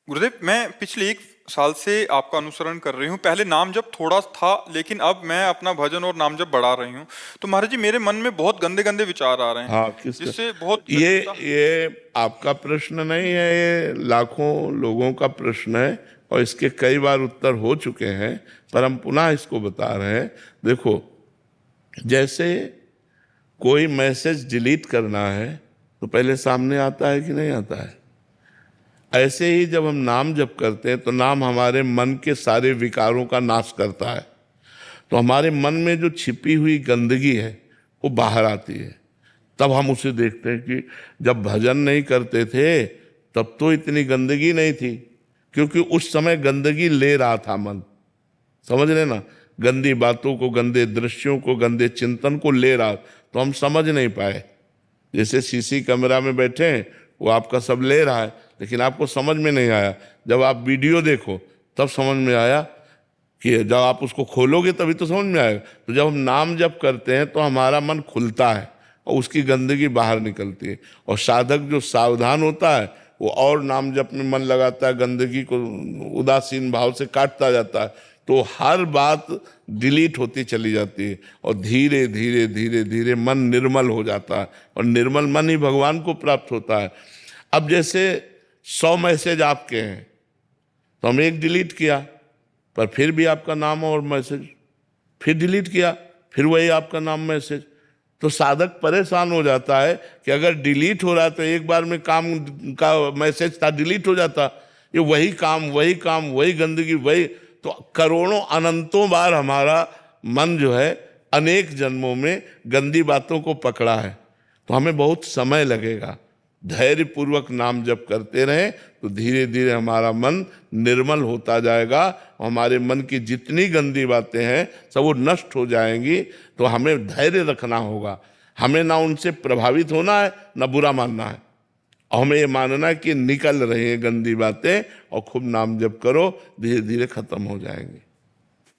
गुरुदेव, मैं पिछले 1 साल से आपका अनुसरण कर रही हूँ। पहले नाम जप थोड़ा था, लेकिन अब मैं अपना भजन और नाम जप बढ़ा रही हूँ। तो महाराज जी, मेरे मन में बहुत गंदे गंदे विचार आ रहे हैं, हाँ, किसका? जिससे बहुत ये ये आपका प्रश्न नहीं है, ये लाखों लोगों का प्रश्न है और इसके कई बार उत्तर हो चुके हैं, पर हम पुनः इसको बता रहे हैं। देखो, जैसे कोई मैसेज डिलीट करना है तो पहले सामने आता है कि नहीं आता है? ऐसे ही जब हम नाम जप करते हैं तो नाम हमारे मन के सारे विकारों का नाश करता है। तो हमारे मन में जो छिपी हुई गंदगी है वो बाहर आती है। तब हम उसे देखते हैं कि जब भजन नहीं करते थे तब तो इतनी गंदगी नहीं थी, क्योंकि उस समय गंदगी ले रहा था मन। समझ रहे ना? गंदी बातों को, गंदे दृश्यों को, गंदे चिंतन को ले रहा, तो हम समझ नहीं पाए। जैसे सीसी कैमरा में बैठे हैं, वो आपका सब ले रहा है, लेकिन आपको समझ में नहीं आया। जब आप वीडियो देखो तब समझ में आया कि जब आप उसको खोलोगे तभी तो समझ में आएगा। तो जब हम नाम जप करते हैं तो हमारा मन खुलता है और उसकी गंदगी बाहर निकलती है। और साधक जो सावधान होता है वो और नाम जप में मन लगाता है, गंदगी को उदासीन भाव से काटता जाता है, तो हर बात डिलीट होती चली जाती है और धीरे धीरे धीरे धीरे मन निर्मल हो जाता है। और निर्मल मन ही भगवान को प्राप्त होता है। अब जैसे 100 मैसेज आपके हैं तो हम एक डिलीट किया, पर फिर भी आपका नाम और मैसेज, फिर डिलीट किया, फिर वही आपका नाम मैसेज। तो साधक परेशान हो जाता है कि अगर डिलीट हो रहा है तो एक बार में काम का मैसेज था, डिलीट हो जाता, ये वही काम वही गंदगी वही। तो करोड़ों अनंतों बार हमारा मन जो है अनेक जन्मों में गंदी बातों को पकड़ा है। तो हमें बहुत समय लगेगा। धैर्य पूर्वक नाम जप करते रहें तो धीरे धीरे हमारा मन निर्मल होता जाएगा। हमारे मन की जितनी गंदी बातें हैं सब वो नष्ट हो जाएंगी। तो हमें धैर्य रखना होगा। हमें ना उनसे प्रभावित होना है, ना बुरा मानना है। और हमें ये मानना है कि निकल रही हैं गंदी बातें और खूब नाम जप करो, धीरे धीरे खत्म हो जाएंगे।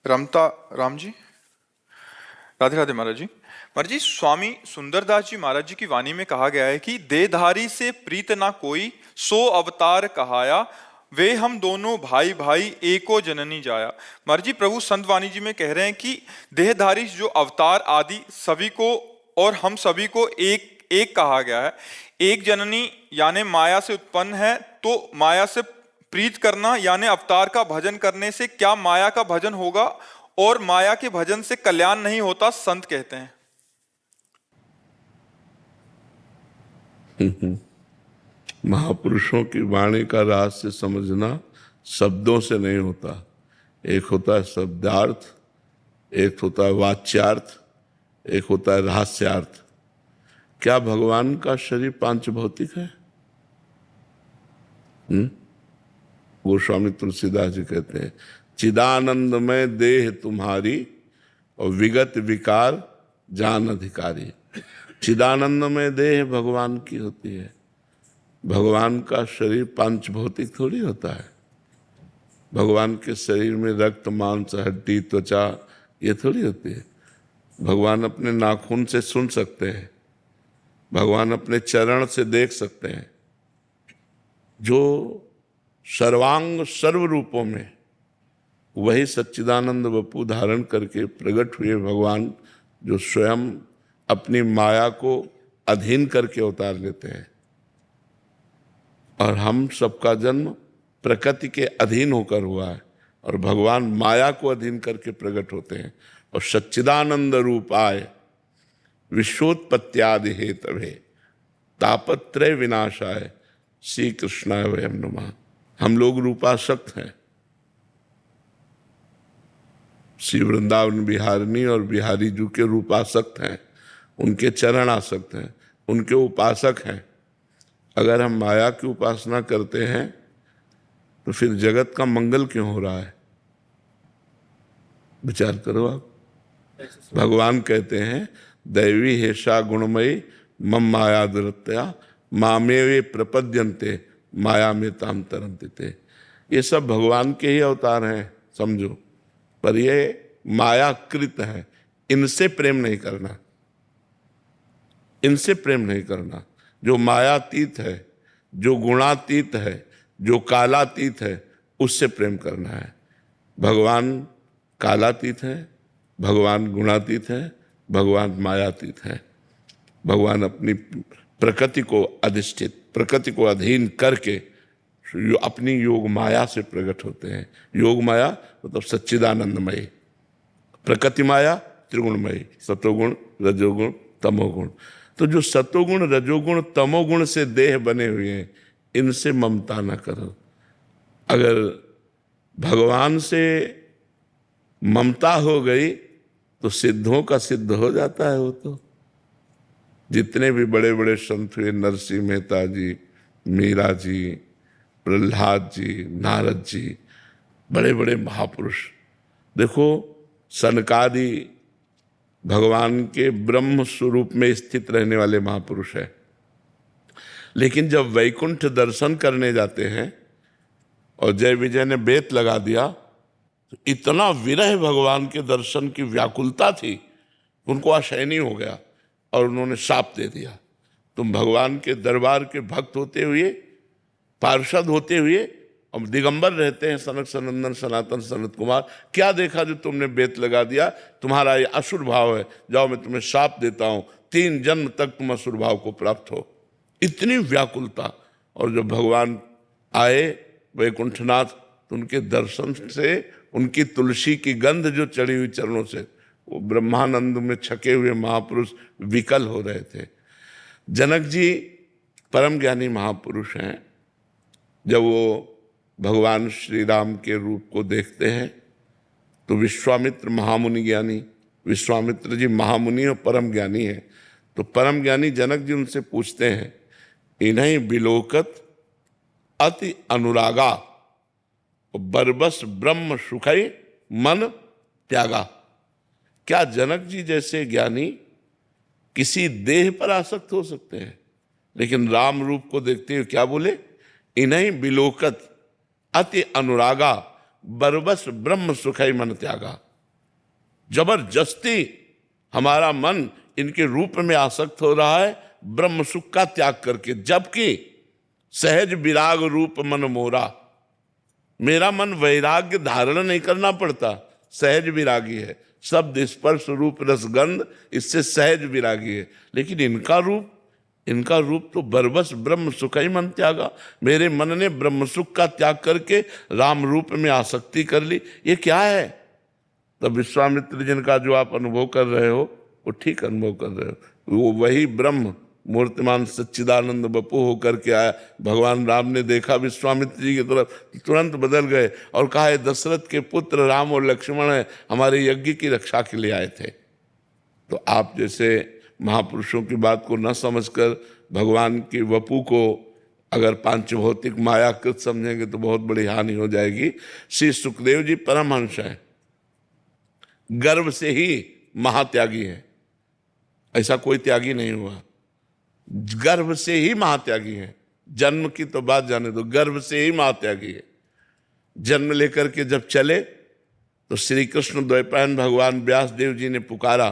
राम जी, राधे राधे महाराज जी। महाराज जी, स्वामी सुंदरदास जी महाराज जी की वाणी में कहा गया है कि देहधारी से प्रीत ना कोई, सो अवतार कहाया, वे हम दोनों भाई भाई एको जननी जाया। महाराज जी, प्रभु संत वाणी जी में कह रहे हैं कि देहधारी जो अवतार आदि सभी को और हम सभी को एक एक कहा गया है। एक जननी यानी माया से उत्पन्न है, तो माया से प्रीत करना यानी अवतार का भजन करने से क्या माया का भजन होगा, और माया के भजन से कल्याण नहीं होता, संत कहते हैं। महापुरुषों की वाणी का रहस्य समझना शब्दों से नहीं होता। एक होता है शब्दार्थ, एक होता है वाच्यार्थ, एक होता है रहस्यार्थ। क्या भगवान का शरीर पांच भौतिक है? गोस्वामी तुलसीदास जी कहते हैं, चिदानंदमय देह तुम्हारी और विगत विकार जान अधिकारी। चिदानंदमय देह भगवान की होती है। भगवान का शरीर पांच भौतिक थोड़ी होता है। भगवान के शरीर में रक्त, मांस, हड्डी, त्वचा ये थोड़ी होती है। भगवान अपने नाखून से सुन सकते हैं, भगवान अपने चरण से देख सकते हैं। जो सर्वांग सर्व रूपों में वही सच्चिदानंद वपु धारण करके प्रकट हुए भगवान, जो स्वयं अपनी माया को अधीन करके अवतार लेते हैं। और हम सबका जन्म प्रकृति के अधीन होकर हुआ है और भगवान माया को अधीन करके प्रकट होते हैं। और सच्चिदानंद रूप आए विश्वोत्पत्त्यादि हेतवे तापत्रय विनाशाय श्री कृष्णाय वयम नमः। हम लोग रूपासक्त हैं। श्री वृंदावन बिहारिणी और बिहारी जी के रूपासक्त हैं, उनके चरण आसक्त हैं, उनके उपासक हैं। अगर हम माया की उपासना करते हैं तो फिर जगत का मंगल क्यों हो रहा है? विचार करो आप। भगवान कहते हैं, दैवी हेषा गुणमयी मम माया दुरत्या मामेवे प्रपद्यन्ते माया में ताम तरंते। ये सब भगवान के ही अवतार हैं समझो, पर ये मायाकृत है। इनसे प्रेम नहीं करना, इनसे प्रेम नहीं करना। जो मायातीत है, जो गुणातीत है, जो कालातीत है उससे प्रेम करना है। भगवान कालातीत है, भगवान गुणातीत है, भगवान मायातीत है। भगवान अपनी प्रकृति को अधिष्ठित, प्रकृति को अधीन करके अपनी योग माया से प्रकट होते हैं। योग माया मतलब सच्चिदानंदमयी, प्रकृति माया त्रिगुणमयी, सतोगुण रजोगुण तमोगुण। तो जो सतोगुण रजोगुण तमोगुण से देह बने हुए हैं, इनसे ममता न करो। अगर भगवान से ममता हो गई तो सिद्धों का सिद्ध हो जाता है। वो तो जितने भी बड़े बड़े संत हुए, नरसिंह मेहता जी, मीरा जी, प्रहलाद जी, नारद जी, बड़े बड़े महापुरुष, देखो सनकादि भगवान के ब्रह्म स्वरूप में स्थित रहने वाले महापुरुष है। लेकिन जब वैकुंठ दर्शन करने जाते हैं और जय विजय ने बेत लगा दिया, तो इतना विरह भगवान के दर्शन की व्याकुलता थी, उनको असहनीय हो गया और उन्होंने शाप दे दिया, तुम भगवान के दरबार के भक्त होते हुए, पार्षद होते हुए और दिगंबर रहते हैं सनक सनंदन सनातन सनत कुमार, क्या देखा जो तुमने बेत लगा दिया? तुम्हारा ये असुर भाव है, जाओ मैं तुम्हें शाप देता हूं, 3 जन्म तक तुम असुर भाव को प्राप्त हो। इतनी व्याकुलता। और जब भगवान आए वैकुंठनाथ, तो उनके दर्शन से, उनकी तुलसी की गंध जो चढ़ी हुई चरणों से, वो ब्रह्मानंद में छके हुए महापुरुष विकल हो रहे थे। जनक जी परम ज्ञानी महापुरुष हैं। जब वो भगवान श्री राम के रूप को देखते हैं तो विश्वामित्र महामुनि ज्ञानी, विश्वामित्र जी महामुनि और परम ज्ञानी हैं, तो परम ज्ञानी जनक जी उनसे पूछते हैं, इन्हीं बिलोकत अति अनुरागा बरबस ब्रह्म सुखई मन त्यागा। क्या जनक जी जैसे ज्ञानी किसी देह पर आसक्त हो सकते हैं? लेकिन राम रूप को देखते हुए क्या बोले? इन्हीं बिलोकत अति अनुरागा बरबस ब्रह्म सुखई मन त्यागा। जबरदस्ती हमारा मन इनके रूप में आसक्त हो रहा है ब्रह्म सुख का त्याग करके, जबकि सहज विराग रूप मन मोरा, मेरा मन वैराग्य धारण नहीं करना पड़ता, सहज विरागी है, शब्द स्पर्श रूप रसगंध, इससे सहज विरागी है। लेकिन इनका रूप तो बरबस ब्रह्म सुख ही मन त्यागा, मेरे मन ने ब्रह्म सुख का त्याग करके राम रूप में आसक्ति कर ली, ये क्या है? तब विश्वामित्र जिनका जो आप अनुभव कर रहे हो वो ठीक अनुभव कर रहे हो, वो वही ब्रह्म मूर्तिमान सच्चिदानंद बपू होकर के आया। भगवान राम ने देखा विश्वामित्र जी की तरफ, तुरंत बदल गए और कहा, दशरथ के पुत्र राम और लक्ष्मण है, हमारे यज्ञ की रक्षा के लिए आए थे। तो आप जैसे महापुरुषों की बात को न समझकर भगवान की वपू को अगर पांचभौतिक मायाकृत समझेंगे तो बहुत बड़ी हानि हो जाएगी। श्री सुखदेव जी परमहंस हैं, गर्भ से ही महात्यागी है, ऐसा कोई त्यागी नहीं हुआ, गर्भ से ही महात्यागी है। जन्म की तो बात जाने दो, गर्भ से ही महात्यागी है। जन्म लेकर के जब चले तो श्री कृष्ण द्वैपायन भगवान व्यास देव जी ने पुकारा,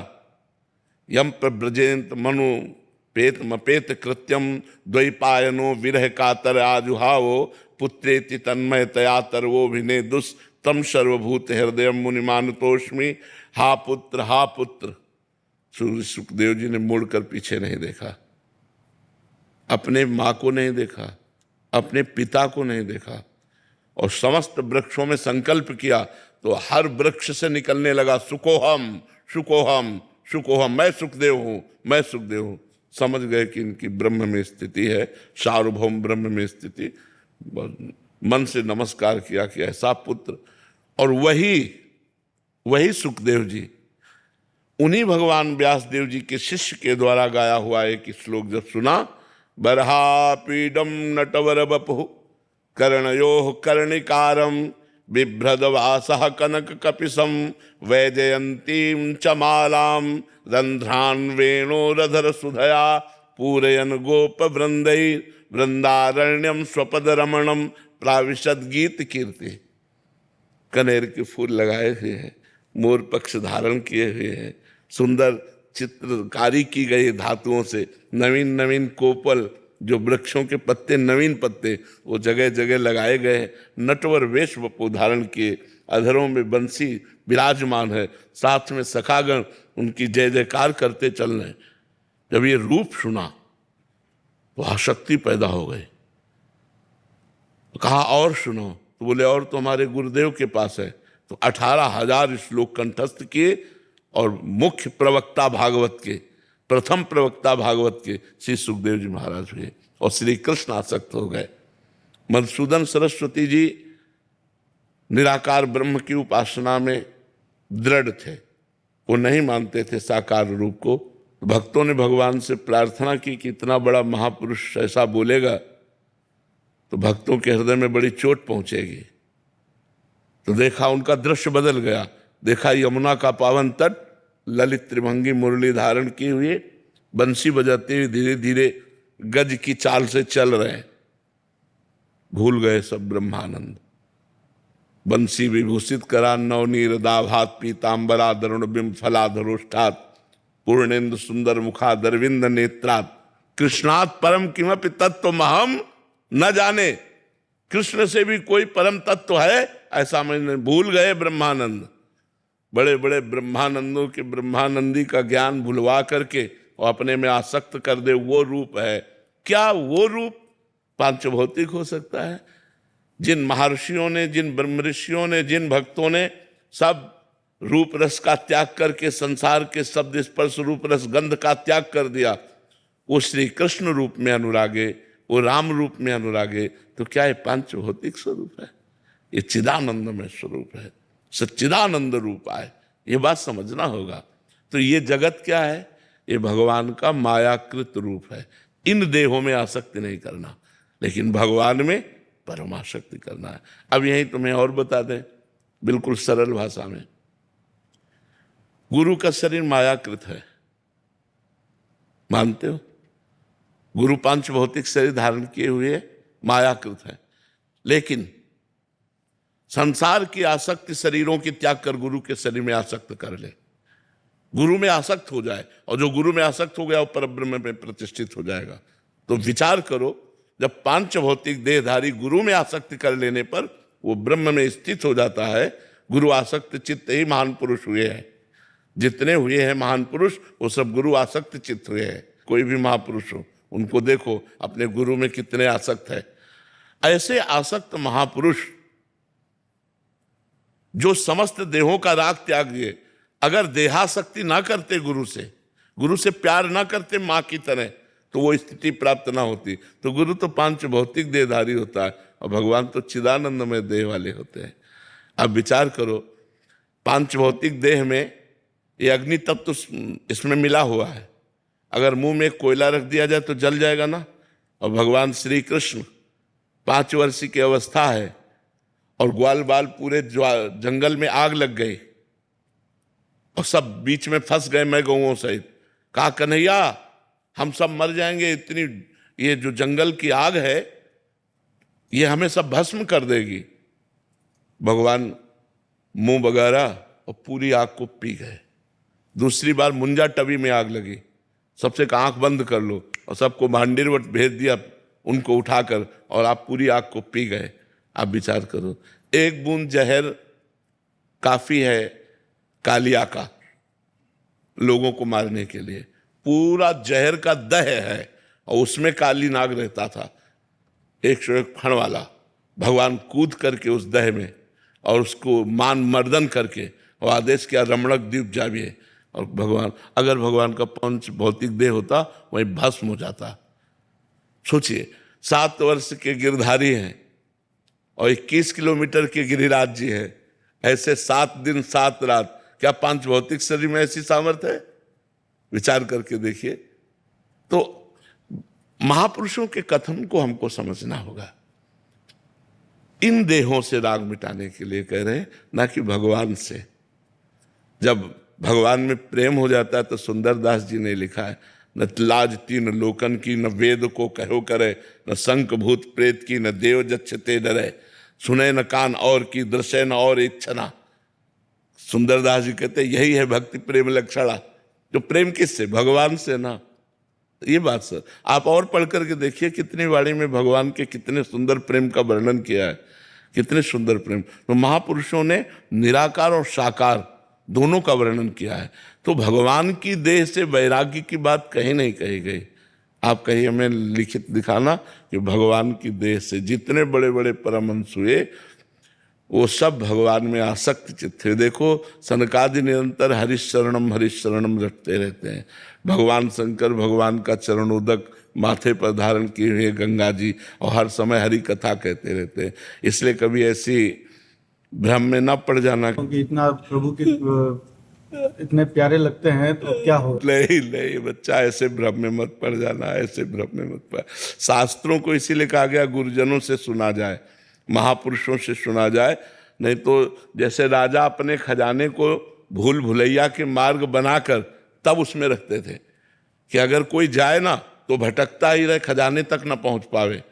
यम प्रब्रजेंत मनु पेत मपेत कृत्यम द्वैपायनो विरह कातर आजुहावो पुत्रेति तन्मय तया तरवो भिने दुस तम सर्वभूत हृदय मुनिमानुतोष्मी। हा पुत्र हा पुत्र। सुखदेव जी ने मुड़कर पीछे नहीं देखा, अपने माँ को नहीं देखा, अपने पिता को नहीं देखा, और समस्त वृक्षों में संकल्प किया तो हर वृक्ष से निकलने लगा, सुकोहम सुकोहम सुकोहम, मैं सुखदेव हूं, मैं सुखदेव हूं। समझ गए कि इनकी ब्रह्म में स्थिति है, सार्वभौम ब्रह्म में स्थिति। मन से नमस्कार किया कि ऐसा पुत्र। और वही सुखदेव जी, उन्हीं भगवान व्यास देव जी के शिष्य के द्वारा गाया हुआ एक श्लोक जब सुना, बर्हापीडम नटवर बपु कर्णयोः कर्णिकारम बिभ्रदवासः कनक कपिसम वैजयंतीं च मालाम रंध्रान वेणोरधर सुधया पूरयन गोप वृंदै वृंदारण्यम स्वपद रमणम प्राविशद गीत कीर्ति। कनेर के फूल लगाए हुए हैं, मोर पक्ष धारण किए हुए हैं, सुंदर चित्रकारी की गई धातुओं से, नवीन नवीन कोपल जो वृक्षों के पत्ते, नवीन पत्ते वो जगह जगह लगाए गए हैं, नटवर वेश वपु धारण किए, अधरों में बंसी विराजमान है, साथ में सखागण उनकी जय जयकार करते चल रहे हैं। जब ये रूप सुना तो आसक्ति पैदा हो गई। कहा और सुनो, तो बोले और तो हमारे गुरुदेव के पास है। तो 18,000 श्लोक कंठस्थ किए और मुख्य प्रवक्ता भागवत के, प्रथम प्रवक्ता भागवत के श्री सुखदेव जी महाराज हुए और श्री कृष्ण आसक्त हो गए। मधुसूदन सरस्वती जी निराकार ब्रह्म की उपासना में दृढ़ थे, वो नहीं मानते थे साकार रूप को। भक्तों ने भगवान से प्रार्थना की कि इतना बड़ा महापुरुष ऐसा बोलेगा तो भक्तों के हृदय में बड़ी चोट पहुंचेगी। तो देखा उनका दृश्य बदल गया, देखा यमुना का पावन तट, ललित त्रिभंगी मुरली धारण किए हुए बंसी बजाते हुए धीरे धीरे गज की चाल से चल रहे हैं। भूल गए सब ब्रह्मानंद। बंसी विभूषित करा नवनीर दाभात पीतांबरा दरुण बिंब फलाधरोष्ठात पूर्णेन्दु सुंदर मुखा दरविंद नेत्रात कृष्णात् परम किमपि तत्व महम न जाने। कृष्ण से भी कोई परम तत्व है ऐसा मैंने भूल गए ब्रह्मानंद। बड़े बड़े ब्रह्मानंदों के ब्रह्मानंदी का ज्ञान भुलवा करके और अपने में आसक्त कर दे, वो रूप है। क्या वो रूप पांचभौतिक हो सकता है? जिन महर्षियों ने, जिन ब्रह्म ऋषियों ने, जिन भक्तों ने सब रूप रस का त्याग करके संसार के शब्द स्पर्श रूप रस गंध का त्याग कर दिया, वो श्री कृष्ण रूप में अनुरागे, वो राम रूप में अनुरागे, तो क्या ये पांचभौतिक स्वरूप है? ये चिदानंदमय स्वरूप है, सच्चिदानंद रूप है। ये बात समझना होगा। तो ये जगत क्या है? ये भगवान का मायाकृत रूप है। इन देहों में आसक्ति नहीं करना, लेकिन भगवान में परमाशक्ति करना है। अब यही तुम्हें और बता दें बिल्कुल सरल भाषा में। गुरु का शरीर मायाकृत है, मानते हो? गुरु पांच भौतिक शरीर धारण किए हुए मायाकृत है, लेकिन संसार की आसक्ति शरीरों की त्याग कर गुरु के शरीर में आसक्त कर ले, गुरु में आसक्त हो जाए, और जो गुरु में आसक्त हो गया वो परब्रह्म में प्रतिष्ठित हो जाएगा। तो विचार करो, जब पांच भौतिक देहधारी गुरु में आसक्ति कर लेने पर वो ब्रह्म में स्थित हो जाता है। गुरु आसक्त चित्त ही महान पुरुष हुए हैं। जितने हुए हैं महान पुरुष वो सब गुरु आसक्त चित्त हुए हैं। कोई भी महापुरुष हो उनको देखो अपने गुरु में कितने आसक्त है। ऐसे आसक्त महापुरुष जो समस्त देहों का राग त्याग दिए, अगर देहासक्ति ना करते, गुरु से प्यार ना करते मां की तरह, तो वो स्थिति प्राप्त ना होती। तो गुरु तो पांच भौतिक देहधारी होता है और भगवान तो चिदानंदमय देह वाले होते हैं। अब विचार करो, पांच भौतिक देह में ये अग्नि तत्व तो इसमें मिला हुआ है। अगर मुंह में कोयला रख दिया जाए तो जल जाएगा ना। और भगवान श्री कृष्ण 5 वर्ष की अवस्था है और ग्वाल बाल पूरे जंगल में आग लग गई और सब बीच में फंस गए, मैं गौओं सहित। कहा कन्हैया हम सब मर जाएंगे, इतनी ये जो जंगल की आग है ये हमें सब भस्म कर देगी। भगवान मुंह बगारा और पूरी आग को पी गए। दूसरी बार मुंजा टबी में आग लगी, सबसे कहा आंख बंद कर लो, और सबको भांडीरवट भेज दिया उनको उठाकर, और आप पूरी आग को पी गए। आप विचार करो, एक बूंद जहर काफी है कालिया का लोगों को मारने के लिए। पूरा जहर का दह है और उसमें काली नाग रहता था, 101 फण वाला। भगवान कूद करके उस दह में और उसको मान मर्दन करके और आदेश किया रमणक द्वीप जाइए। और भगवान, अगर भगवान का पंच भौतिक देह होता वहीं भस्म हो जाता। सोचिए, 7 वर्ष के गिरधारी हैं और 21 किलोमीटर के गिरिराज जी हैं। ऐसे 7 दिन 7 रात, क्या पांच भौतिक शरीर में ऐसी सामर्थ्य है? विचार करके देखिए। तो महापुरुषों के कथन को हमको समझना होगा। इन देहों से राग मिटाने के लिए कह रहे हैं, ना कि भगवान से। जब भगवान में प्रेम हो जाता है तो सुंदरदास जी ने लिखा है, न लाज तीन लोकन की, न वेद को कहो करे, न शंख भूत प्रेत की, न देव जच्छते डरे, सुने न कान और की, दृश्य न और इच्छना। सुंदरदास जी कहते यही है भक्ति प्रेम लक्षणा। जो प्रेम किससे? भगवान से ना। ये बात सर, आप और पढ़ करके देखिए कितनी वाणी में भगवान के कितने सुंदर प्रेम का वर्णन किया है, कितने सुंदर प्रेम। तो महापुरुषों ने निराकार और साकार दोनों का वर्णन किया है। तो भगवान की देह से वैराग्य की बात कहीं नहीं कही गई। आप कहीं हमें लिखित दिखाना कि भगवान की देह से जितने बड़े बड़े परमहंस हुए वो सब भगवान में आसक्त चित्त थे। देखो सनकादि निरंतर हरिशरणम रटते रहते हैं। भगवान शंकर भगवान का चरणोदक माथे पर धारण किए हुए गंगा जी और हर समय हरि कथा कहते रहते हैं। इसलिए कभी ऐसी भ्रम में न पड़ जाना क्योंकि इतना प्रभु के इतने प्यारे लगते हैं तो क्या हो। नहीं बच्चा, ऐसे भ्रम में मत पड़ जाना, ऐसे भ्रम में मत पड़। शास्त्रों को इसीलिए कहा गया गुरुजनों से सुना जाए, महापुरुषों से सुना जाए। नहीं तो जैसे राजा अपने खजाने को भूल भुलैया के मार्ग बनाकर तब उसमें रखते थे कि अगर कोई जाए ना तो भटकता ही रहे, खजाने तक ना पहुंच पावे।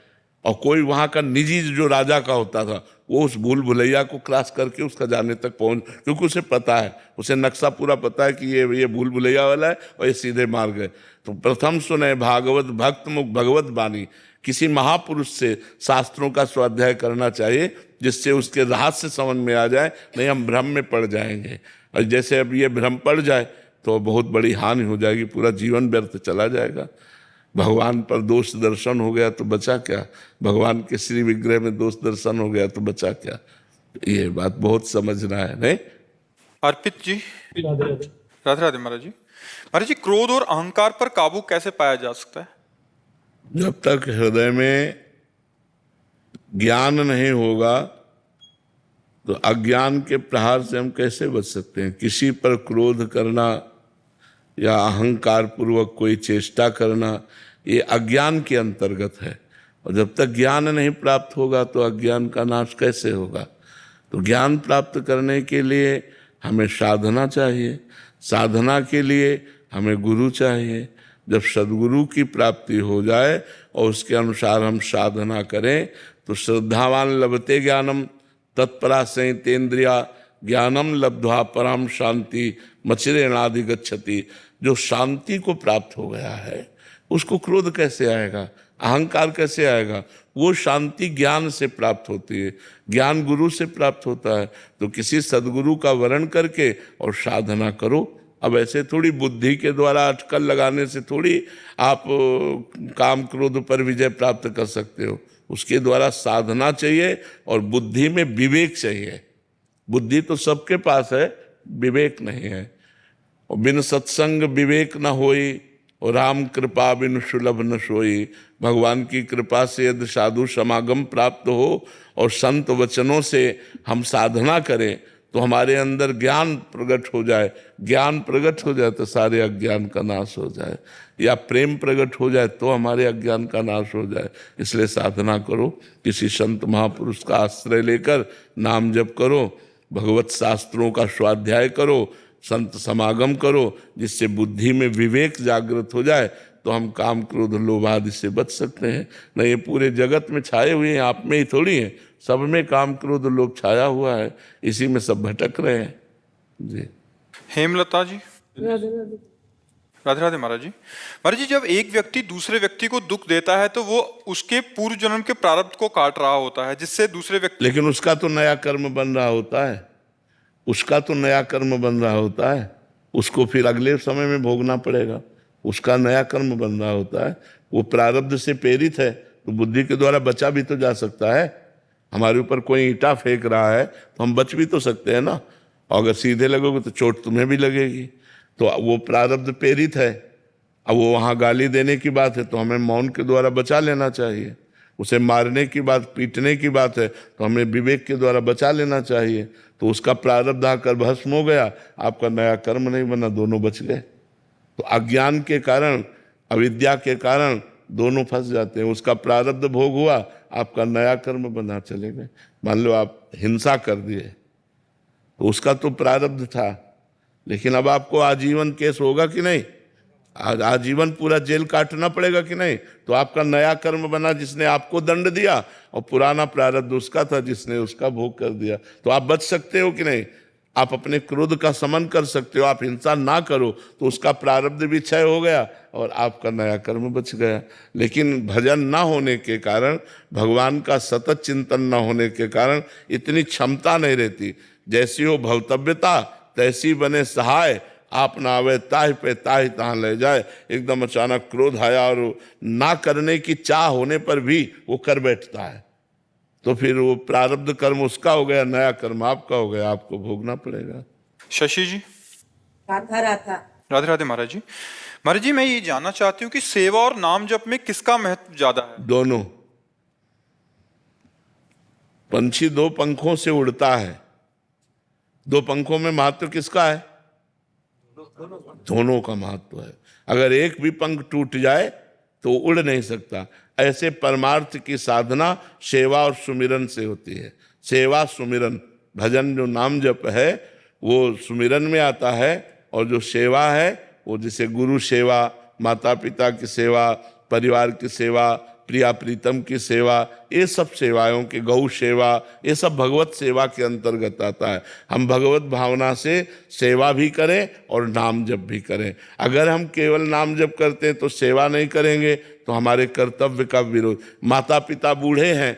और कोई वहां का निजी जो राजा का होता था वो उस भूल भुलैया को क्रॉस करके उस खजाने तक पहुंच, क्योंकि उसे पता है, उसे नक्शा पूरा पता है कि ये भूल भुलैया वाला है और ये सीधे मार्ग है। तो प्रथम सुने भागवत भक्त मुख भगवत बानी, किसी महापुरुष से शास्त्रों का स्वाध्याय करना चाहिए जिससे उसके रहस्य समझ में आ जाए, नहीं हम भ्रम में पड़ जाएंगे। और जैसे अब ये भ्रम पड़ जाए तो बहुत बड़ी हानि हो जाएगी, पूरा जीवन व्यर्थ चला जाएगा। भगवान पर दोष दर्शन हो गया तो बचा क्या, भगवान के श्री विग्रह में दोष दर्शन हो गया तो बचा क्या। ये बात बहुत समझना है। नहीं अर्पित जी, राधे राधे महाराज जी। महाराज जी, क्रोध और अहंकार पर काबू कैसे पाया जा सकता है? जब तक हृदय में ज्ञान नहीं होगा तो अज्ञान के प्रहार से हम कैसे बच सकते हैं। किसी पर क्रोध करना या अहंकार पूर्वक कोई चेष्टा करना ये अज्ञान के अंतर्गत है। और जब तक ज्ञान नहीं प्राप्त होगा तो अज्ञान का नाश कैसे होगा। तो ज्ञान प्राप्त करने के लिए हमें साधना चाहिए, साधना के लिए हमें गुरु चाहिए। जब सद्गुरु की प्राप्ति हो जाए और उसके अनुसार हम साधना करें तो श्रद्धावान लभते ज्ञानम तत्परा संयतेन्द्रिया ज्ञानम लब्ध्वा परम शांति मचिरेणाधिगच्छति। जो शांति को प्राप्त हो गया है उसको क्रोध कैसे आएगा, अहंकार कैसे आएगा। वो शांति ज्ञान से प्राप्त होती है, ज्ञान गुरु से प्राप्त होता है। तो किसी सद्गुरु का वरण करके और साधना करो। अब ऐसे थोड़ी बुद्धि के द्वारा अटकल लगाने से थोड़ी आप काम क्रोध पर विजय प्राप्त कर सकते हो। उसके द्वारा साधना चाहिए और बुद्धि में विवेक चाहिए। बुद्धि तो सबके पास है, विवेक नहीं है। और बिन सत्संग विवेक न होई और राम कृपा बिन सुलभ न सोई। भगवान की कृपा से यदि साधु समागम प्राप्त हो और संत वचनों से हम साधना करें तो हमारे अंदर ज्ञान प्रकट हो जाए। ज्ञान प्रकट हो जाए तो सारे अज्ञान का नाश हो जाए, या प्रेम प्रकट हो जाए तो हमारे अज्ञान का नाश हो जाए। इसलिए साधना करो, किसी संत महापुरुष का आश्रय लेकर नाम जप करो, भगवत शास्त्रों का स्वाध्याय करो, संत समागम करो, जिससे बुद्धि में विवेक जागृत हो जाए तो हम काम क्रोध लोभ आदि से बच सकते हैं। नहीं ये पूरे जगत में छाए हुए हैं, आप में ही थोड़ी हैं, सब में काम क्रोध लोभ छाया हुआ है, इसी में सब भटक रहे हैं जी। हेमलता जी, राधे राधे महाराज जी। महाराज जी, जब एक व्यक्ति दूसरे व्यक्ति को दुख देता है तो वो उसके पूर्व जन्म के प्रारब्ध को काट रहा होता है, जिससे दूसरे व्यक्ति, लेकिन उसका तो नया कर्म बन रहा होता है, उसका तो नया कर्म बन रहा होता है, उसको फिर अगले समय में भोगना पड़ेगा। उसका नया कर्म बन रहा होता है, वो प्रारब्ध से प्रेरित है तो बुद्धि के द्वारा बचा भी तो जा सकता है। हमारे ऊपर कोई ईंटा फेंक रहा है तो हम बच भी तो सकते हैं ना। और अगर सीधे लगोगे तो चोट तुम्हें भी लगेगी। तो वो प्रारब्ध प्रेरित है। अब वो वहाँ गाली देने की बात है तो हमें मौन के द्वारा बचा लेना चाहिए। उसे मारने की बात, पीटने की बात है तो हमें विवेक के द्वारा बचा लेना चाहिए। तो उसका प्रारब्ध आकर भस्म हो गया, आपका नया कर्म नहीं बना, दोनों बच गए। तो अज्ञान के कारण, अविद्या के कारण दोनों फंस जाते हैं। उसका प्रारब्ध भोग हुआ, आपका नया कर्म बना, चले गए। मान लो आप हिंसा कर दिए तो उसका तो प्रारब्ध था, लेकिन अब आपको आजीवन केस होगा कि नहीं, आजीवन पूरा जेल काटना पड़ेगा कि नहीं। तो आपका नया कर्म बना जिसने आपको दंड दिया, और पुराना प्रारब्ध उसका था जिसने उसका भोग कर दिया। तो आप बच सकते हो कि नहीं। आप अपने क्रोध का समन कर सकते हो, आप हिंसा ना करो तो उसका प्रारब्ध भी क्षय हो गया और आपका नया कर्म बच गया। लेकिन भजन ना होने के कारण, भगवान का सतत चिंतन ना होने के कारण इतनी क्षमता नहीं रहती। जैसी हो भवतव्यता तैसी बने सहाय, आप ना आवे ताहि पे ताहि तहाँ ले जाए। एकदम अचानक क्रोध आया और ना करने की चाह होने पर भी वो कर बैठता है, तो फिर वो प्रारब्ध कर्म उसका हो गया, नया कर्म आपका हो गया, आपको भोगना पड़ेगा। शशि जी। राधा राधा। राधे राधे महाराज जी। महाराज जी, मैं ये जानना चाहती हूँ कि सेवा और नाम जप में किसका महत्व ज्यादा है? दोनों। पंछी दो पंखों से उड़ता है, दो पंखों में महत्व किसका है? दोनों का महत्व है। अगर एक भी पंख टूट जाए तो उड़ नहीं सकता। ऐसे परमार्थ की साधना सेवा और सुमिरन से होती है। सेवा सुमिरन, भजन जो नाम जप है वो सुमिरन में आता है, और जो सेवा है वो जैसे गुरु सेवा, माता पिता की सेवा, परिवार की सेवा, प्रिया प्रीतम की सेवा, ये सब सेवाओं की, गौ सेवा, ये सब भगवत सेवा के अंतर्गत आता है। हम भगवत भावना से सेवा भी करें और नाम जप भी करें। अगर हम केवल नाम जप करते हैं तो सेवा नहीं करेंगे तो हमारे कर्तव्य का विरोध। माता पिता बूढ़े हैं,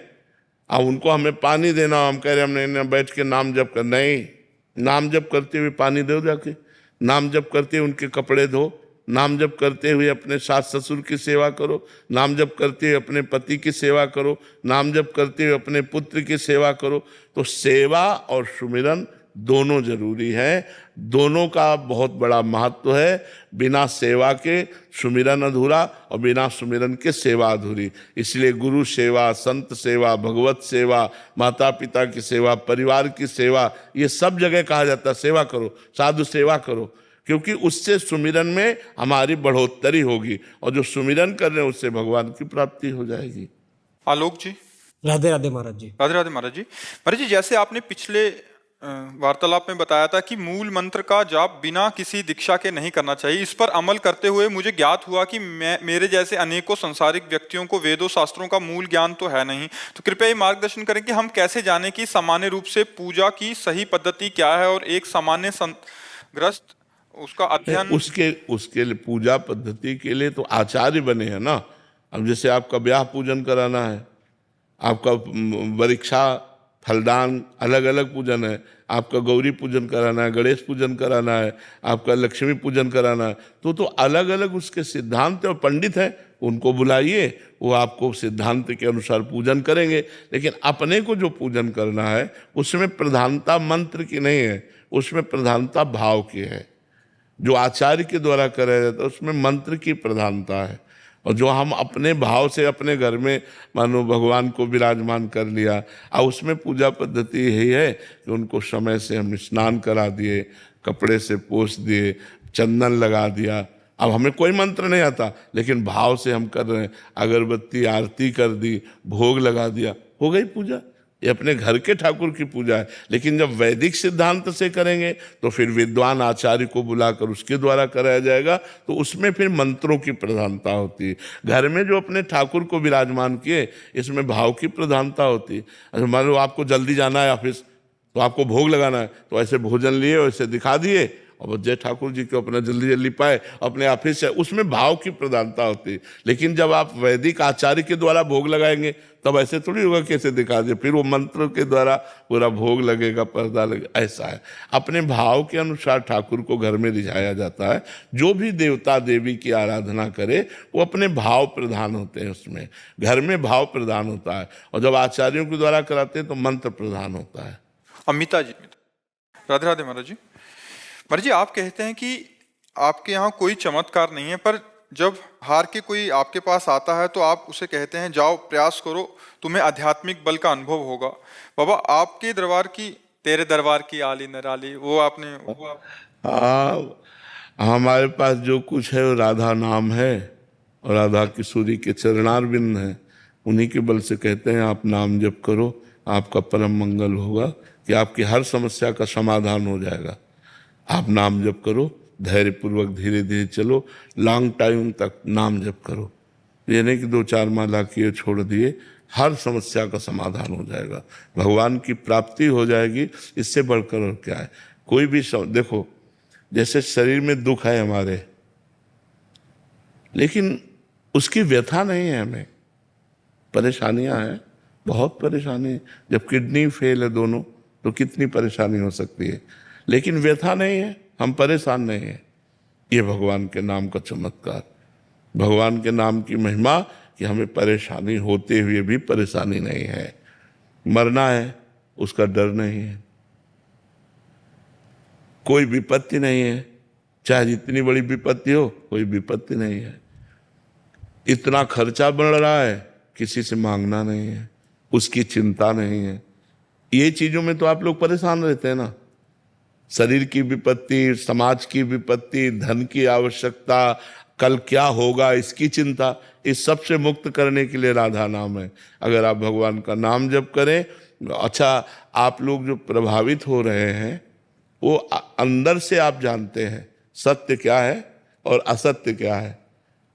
अब उनको हमें पानी देना, हम कह रहे हमने बैठ के नाम जप कर, नहीं, नाम जप करते हुए पानी दो, जाके नाम जप करते हुए उनके कपड़े धो, नाम जप करते हुए अपने सास ससुर की सेवा करो, नाम जप करते हुए अपने पति की सेवा करो, नाम जप करते हुए अपने पुत्र की सेवा करो। तो सेवा और सुमिरन दोनों जरूरी है, दोनों का बहुत बड़ा महत्व है। बिना सेवा के सुमिरन अधूरा और बिना सुमिरन के सेवा अधूरी। इसलिए गुरु सेवा, संत सेवा, भगवत सेवा, माता पिता की सेवा, परिवार की सेवा, ये सब जगह कहा जाता है सेवा करो, साधु सेवा करो, क्योंकि उससे सुमिरन में हमारी बढ़ोतरी होगी, और जो सुमिरन कर रहे हैं उससे भगवान की प्राप्ति हो जाएगी। आलोक जी। राधे राधे महाराज जी। राधे राधे महाराज जी। महाराज जी, जैसे आपने पिछले वार्तालाप में बताया था कि मूल मंत्र का जाप बिना किसी दीक्षा के नहीं करना चाहिए, इस पर अमल करते हुए मुझे ज्ञात हुआ कि मेरे जैसे अनेकों संसारिक व्यक्तियों को वेदों शास्त्रों का मूल ज्ञान तो है नहीं। तो कृपया ये मार्गदर्शन करें कि हम कैसे जानें कि सामान्य रूप से पूजा की सही पद्धति क्या है, और एक सामान्य ग्रस्त उसका अध्ययन। उसके लिए पूजा पद्धति के लिए तो आचार्य बने हैं ना। अब जैसे आपका ब्याह पूजन कराना है, आपका वरीक्षा फलदान अलग अलग पूजन है, आपका गौरी पूजन कराना है, गणेश पूजन कराना है, आपका लक्ष्मी पूजन कराना है, तो अलग अलग उसके सिद्धांत और पंडित हैं, उनको बुलाइए, वो आपको सिद्धांत के अनुसार पूजन करेंगे। लेकिन अपने को जो पूजन करना है उसमें प्रधानता मंत्र की नहीं है, उसमें प्रधानता भाव की है। जो आचार्य के द्वारा कराया जाता है उसमें मंत्र की प्रधानता है, और जो हम अपने भाव से अपने घर में मानो भगवान को विराजमान कर लिया, और उसमें पूजा पद्धति यही है कि उनको समय से हम स्नान करा दिए, कपड़े से पोंछ दिए, चंदन लगा दिया। अब हमें कोई मंत्र नहीं आता, लेकिन भाव से हम कर रहे हैं, अगरबत्ती आरती कर दी, भोग लगा दिया, हो गई पूजा। ये अपने घर के ठाकुर की पूजा है। लेकिन जब वैदिक सिद्धांत से करेंगे तो फिर विद्वान आचार्य को बुलाकर उसके द्वारा कराया जाएगा, तो उसमें फिर मंत्रों की प्रधानता होती है। घर में जो अपने ठाकुर को विराजमान किए, इसमें भाव की प्रधानता होती है। अच्छा, मान लो आपको जल्दी जाना है ऑफिस, तो आपको भोग लगाना है, तो ऐसे भोजन लिए, वैसे दिखा दिए, और जय ठाकुर जी को अपना जल्दी जल्दी पाए अपने ऑफिस से, उसमें भाव की प्रधानता होती है। लेकिन जब आप वैदिक आचार्य के द्वारा भोग लगाएंगे तब ऐसे थोड़ी होगा कैसे दिखा दे, फिर वो मंत्र के द्वारा पूरा भोग लगेगा, पर्दा लगेगा, ऐसा है। अपने भाव के अनुसार ठाकुर को घर में रिझाया जाता है। जो भी देवता देवी की आराधना करे वो अपने भाव प्रधान होते हैं, उसमें घर में भाव प्रधान होता है, और जब आचार्यों के द्वारा कराते हैं तो मंत्र प्रधान होता है। अमिता जी। राधे राधे महाराज जी। महाराज जी, आप कहते हैं कि आपके यहाँ कोई चमत्कार नहीं है, पर जब हार के कोई आपके पास आता है तो आप उसे कहते हैं जाओ प्रयास करो, तुम्हें आध्यात्मिक बल का अनुभव होगा। बाबा, आपके दरबार की, तेरे दरबार की आली नराली, वो आपने हाँ, हमारे पास जो कुछ है वो राधा नाम है, और राधा किशोरी के चरणारविंद हैं। उन्हीं के बल से कहते हैं आप नाम जप करो, आपका परम मंगल होगा, कि आपकी हर समस्या का समाधान हो जाएगा। आप नाम जप करो, धैर्यपूर्वक धीरे धीरे चलो, लॉन्ग टाइम तक नाम जप करो। ये नहीं कि 2-4 माला किए छोड़ दिए, हर समस्या का समाधान हो जाएगा, भगवान की प्राप्ति हो जाएगी। इससे बढ़कर और क्या है। कोई भी देखो, जैसे शरीर में दुख है हमारे, लेकिन उसकी व्यथा नहीं है हमें, परेशानियां हैं, बहुत परेशानी है। जब किडनी फेल है दोनों, तो कितनी परेशानी हो सकती है, लेकिन व्यथा नहीं है, हम परेशान नहीं है। ये भगवान के नाम का चमत्कार, भगवान के नाम की महिमा कि हमें परेशानी होते हुए भी परेशानी नहीं है। मरना है उसका डर नहीं है, कोई विपत्ति नहीं है, चाहे जितनी बड़ी विपत्ति हो, कोई विपत्ति नहीं है। इतना खर्चा बढ़ रहा है, किसी से मांगना नहीं है, उसकी चिंता नहीं है। ये चीजों में तो आप लोग परेशान रहते हैं ना, शरीर की विपत्ति, समाज की विपत्ति, धन की आवश्यकता, कल क्या होगा इसकी चिंता, इस सब से मुक्त करने के लिए राधा नाम है। अगर आप भगवान का नाम जप करें, अच्छा, आप लोग जो प्रभावित हो रहे हैं वो अंदर से आप जानते हैं सत्य क्या है और असत्य क्या है,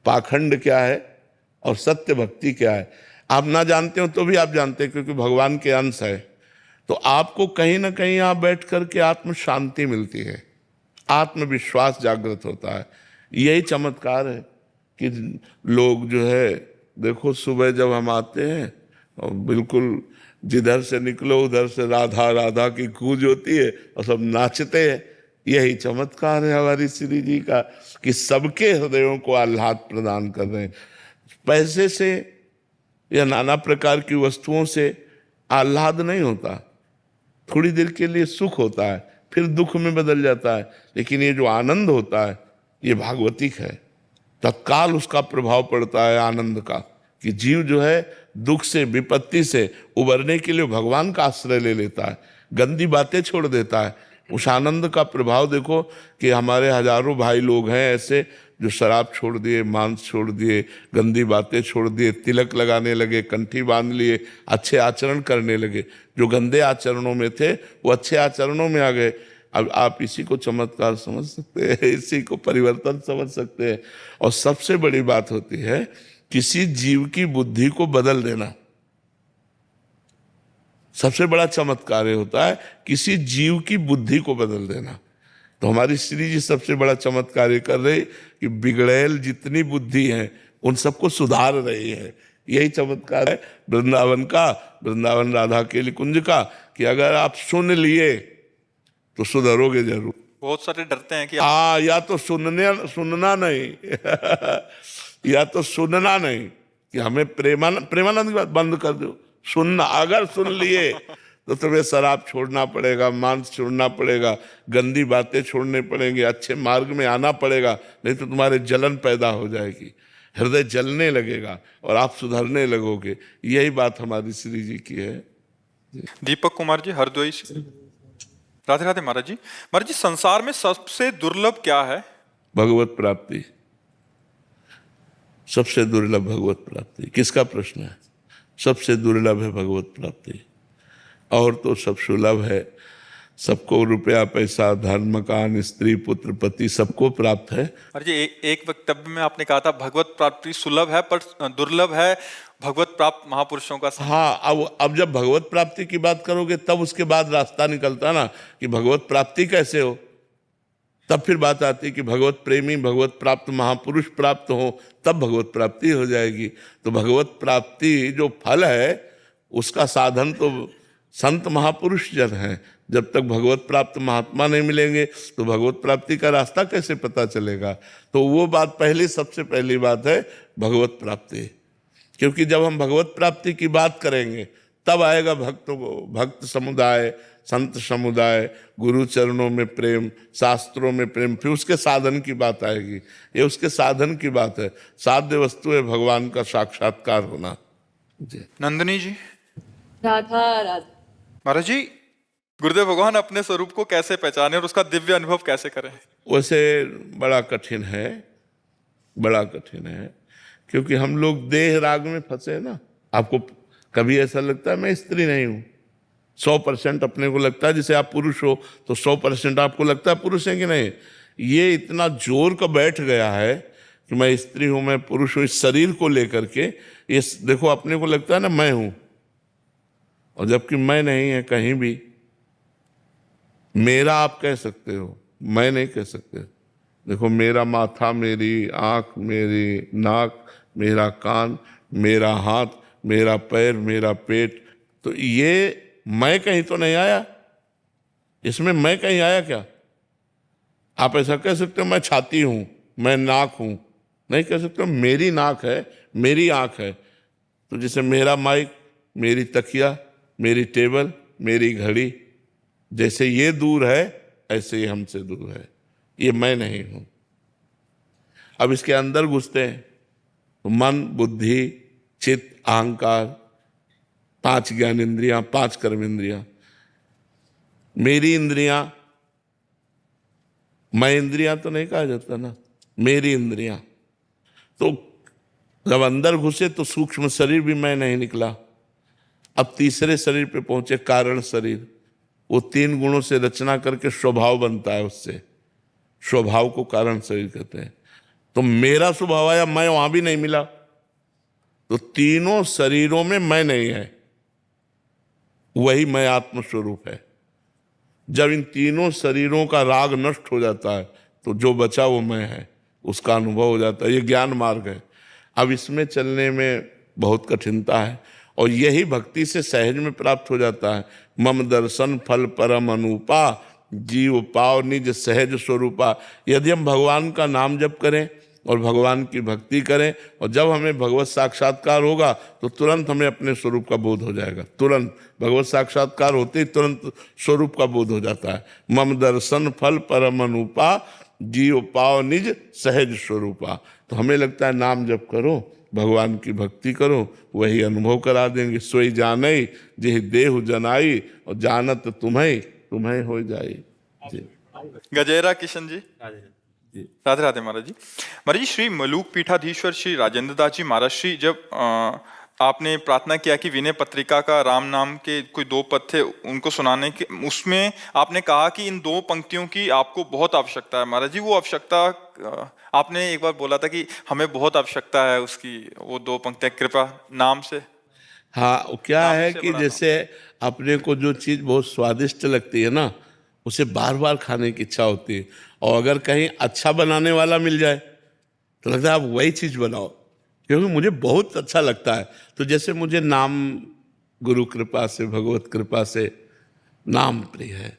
पाखंड क्या है और सत्य भक्ति क्या है। आप ना जानते हो तो भी आप जानते हैं, क्योंकि भगवान के अंश है। तो आपको कहीं ना कहीं आप बैठ करके आत्म शांति मिलती है, आत्मविश्वास जागृत होता है। यही चमत्कार है कि लोग जो है, देखो सुबह जब हम आते हैं और बिल्कुल जिधर से निकलो उधर से राधा राधा की गूंज होती है और सब नाचते हैं। यही चमत्कार है हमारी श्री जी का कि सबके हृदयों को आह्लाद प्रदान कर रहे हैं। पैसे से या नाना प्रकार की वस्तुओं से आह्लाद नहीं होता, थोड़ी देर के लिए सुख होता है, फिर दुख में बदल जाता है। लेकिन ये जो आनंद होता है ये भागवतिक है, तत्काल उसका प्रभाव पड़ता है आनंद का, कि जीव जो है दुख से, विपत्ति से उबरने के लिए भगवान का आश्रय ले लेता है, गंदी बातें छोड़ देता है। उस आनंद का प्रभाव देखो कि हमारे हजारों भाई लोग हैं ऐसे जो शराब छोड़ दिए, मांस छोड़ दिए, गंदी बातें छोड़ दिए, तिलक लगाने लगे, कंठी बांध लिए, अच्छे आचरण करने लगे। जो गंदे आचरणों में थे वो अच्छे आचरणों में आ गए। अब आप इसी को चमत्कार समझ सकते हैं, इसी को परिवर्तन समझ सकते हैं। और सबसे बड़ी बात होती है किसी जीव की बुद्धि को बदल देना, सबसे बड़ा चमत्कार होता है किसी जीव की बुद्धि को बदल देना। तो हमारी श्री जी सबसे बड़ा चमत्कार कर रही कि बिगड़ैल जितनी बुद्धि है उन सबको सुधार रही है। यही चमत्कार है वृंदावन का, वृंदावन राधा के लिए कुंज का, कि अगर आप सुन लिए तो सुधरोगे जरूर। बहुत सारे डरते हैं कि या तो सुनना नहीं या तो सुनना नहीं, कि हमें प्रेमानंद की बात बंद कर दो, सुनना। अगर सुन लिए तो तुम्हें शराब छोड़ना पड़ेगा, मांस छोड़ना पड़ेगा, गंदी बातें छोड़ने पड़ेंगे, अच्छे मार्ग में आना पड़ेगा, नहीं तो तुम्हारे जलन पैदा हो जाएगी, हृदय जलने लगेगा और आप सुधरने लगोगे। यही बात हमारी श्री जी की है। दीपक कुमार जी हरदोई से। राधे राधे महाराज जी। महाराज जी, संसार में सबसे दुर्लभ क्या है? भगवत प्राप्ति, सबसे दुर्लभ भगवत प्राप्ति। किसका प्रश्न है? सबसे दुर्लभ है भगवत प्राप्ति, और तो सब सुलभ है। सबको रुपया पैसा धन मकान स्त्री पुत्र पति सबको प्राप्त है। महाराज जी, एक वक्तव्य में आपने कहा था भगवत प्राप्ति सुलभ है पर दुर्लभ है भगवत प्राप्त महापुरुषों का। हाँ, अब जब भगवत प्राप्ति की बात करोगे तब उसके बाद रास्ता निकलता ना कि भगवत प्राप्ति कैसे हो। तब फिर बात आती है कि भगवत प्रेमी, भगवत प्राप्त महापुरुष प्राप्त हो, तब भगवत प्राप्ति हो जाएगी। तो भगवत प्राप्ति जो फल है उसका साधन तो संत महापुरुष जन हैं। जब तक भगवत प्राप्त महात्मा नहीं मिलेंगे तो भगवत प्राप्ति का रास्ता कैसे पता चलेगा। तो वो बात पहली, सबसे पहली बात है भगवत प्राप्ति, क्योंकि जब हम भगवत प्राप्ति की बात करेंगे तब आएगा भक्त समुदाय, संत समुदाय, गुरु चरणों में प्रेम, शास्त्रों में प्रेम, फिर उसके साधन की बात आएगी। ये उसके साधन की बात है। साध्य वस्तु है भगवान का साक्षात्कार होना। जी नंदिनी जी। राधा राधा। महाराज जी, गुरुदेव भगवान अपने स्वरूप को कैसे पहचाने और उसका दिव्य अनुभव कैसे करें? वैसे बड़ा कठिन है, बड़ा कठिन है, क्योंकि हम लोग देह राग में फंसे ना। आपको कभी ऐसा लगता है मैं स्त्री नहीं हूं? 100% अपने को लगता है। जैसे आप पुरुष हो तो 100% आपको लगता है पुरुष है कि नहीं। ये इतना जोर का बैठ गया है कि मैं स्त्री हूं, मैं पुरुष हूं, इस शरीर को लेकर के। ये देखो अपने को लगता है ना मैं हूं, और जबकि मैं नहीं है कहीं भी। मेरा आप कह सकते हो, मैं नहीं कह सकते। देखो, मेरा माथा, मेरी आंख, मेरी नाक, मेरा कान, मेरा हाथ, मेरा पैर, मेरा पेट, तो ये मैं कहीं तो नहीं आया। इसमें मैं कहीं आया क्या? आप ऐसा कह सकते हो मैं छाती हूं, मैं नाक हूं, नहीं कह सकते हो। मेरी नाक है, मेरी आंख है। तो जैसे मेरा माइक, मेरी तकिया, मेरी टेबल, मेरी घड़ी, जैसे ये दूर है ऐसे ही हमसे दूर है। ये मैं नहीं हूं। अब इसके अंदर घुसते हैं तो मन, बुद्धि, चित्त, अहंकार, 5 ज्ञान इंद्रियां, 5 कर्म इंद्रियां, मेरी इंद्रियां, मैं इंद्रियां तो नहीं कहा जाता ना, मेरी इंद्रियां। तो जब अंदर घुसे तो सूक्ष्म शरीर भी मैं नहीं निकला। अब तीसरे शरीर पे पहुंचे, कारण शरीर। वो 3 गुणों से रचना करके स्वभाव बनता है, उससे स्वभाव को कारण शरीर कहते हैं। तो मेरा स्वभाव आया, मैं वहां भी नहीं मिला। तो तीनों शरीरों में मैं नहीं है, वही मैं आत्म स्वरूप है। जब इन तीनों शरीरों का राग नष्ट हो जाता है तो जो बचा वो मैं है, उसका अनुभव हो जाता है। ये ज्ञान मार्ग है। अब इसमें चलने में बहुत कठिनता है और यही भक्ति से सहज में प्राप्त हो जाता है। मम दर्शन फल परम अनुपा, जीव पाव निज सहज स्वरूपा। यदि हम भगवान का नाम जप करें और भगवान की भक्ति करें और जब हमें भगवत साक्षात्कार होगा तो तुरंत हमें अपने स्वरूप का बोध हो जाएगा। तुरंत भगवत साक्षात्कार होते ही तुरंत स्वरूप का बोध हो जाता है। मम दर्शन फल परम अनुपा, जीव पाव निज सहज स्वरूपा। तो हमें लगता है नाम जप करो, भगवान की भक्ति करो, वही अनुभव करा देंगे। सोई जानई जेहि देहु जनाई, और जानत तुम्हें तुम्हें हो जाए। जी। गजेरा किशन जी, राधे राधे महाराज जी। महाराज जी, श्री मलूक पीठाधीश्वर श्री राजेंद्र दास जी महाराज श्री, जब आपने प्रार्थना किया कि विनय पत्रिका का राम नाम के कोई 2 पद थे उनको सुनाने के, उसमें आपने कहा कि इन 2 पंक्तियों की आपको बहुत आवश्यकता है। महाराज जी, वो आवश्यकता आपने एक बार बोला था कि हमें बहुत आवश्यकता है उसकी, वो 2 पंक्तियां कृपा नाम से। हाँ, वो क्या नाम है से कि बड़ा जैसे अपने को जो चीज़ बहुत स्वादिष्ट लगती है ना, उसे बार बार खाने की इच्छा होती है। और अगर कहीं अच्छा बनाने वाला मिल जाए तो लगता है आप वही चीज़ बनाओ, क्योंकि मुझे बहुत अच्छा लगता है। तो जैसे मुझे नाम, गुरु कृपा से, भगवत कृपा से नाम प्रिय है,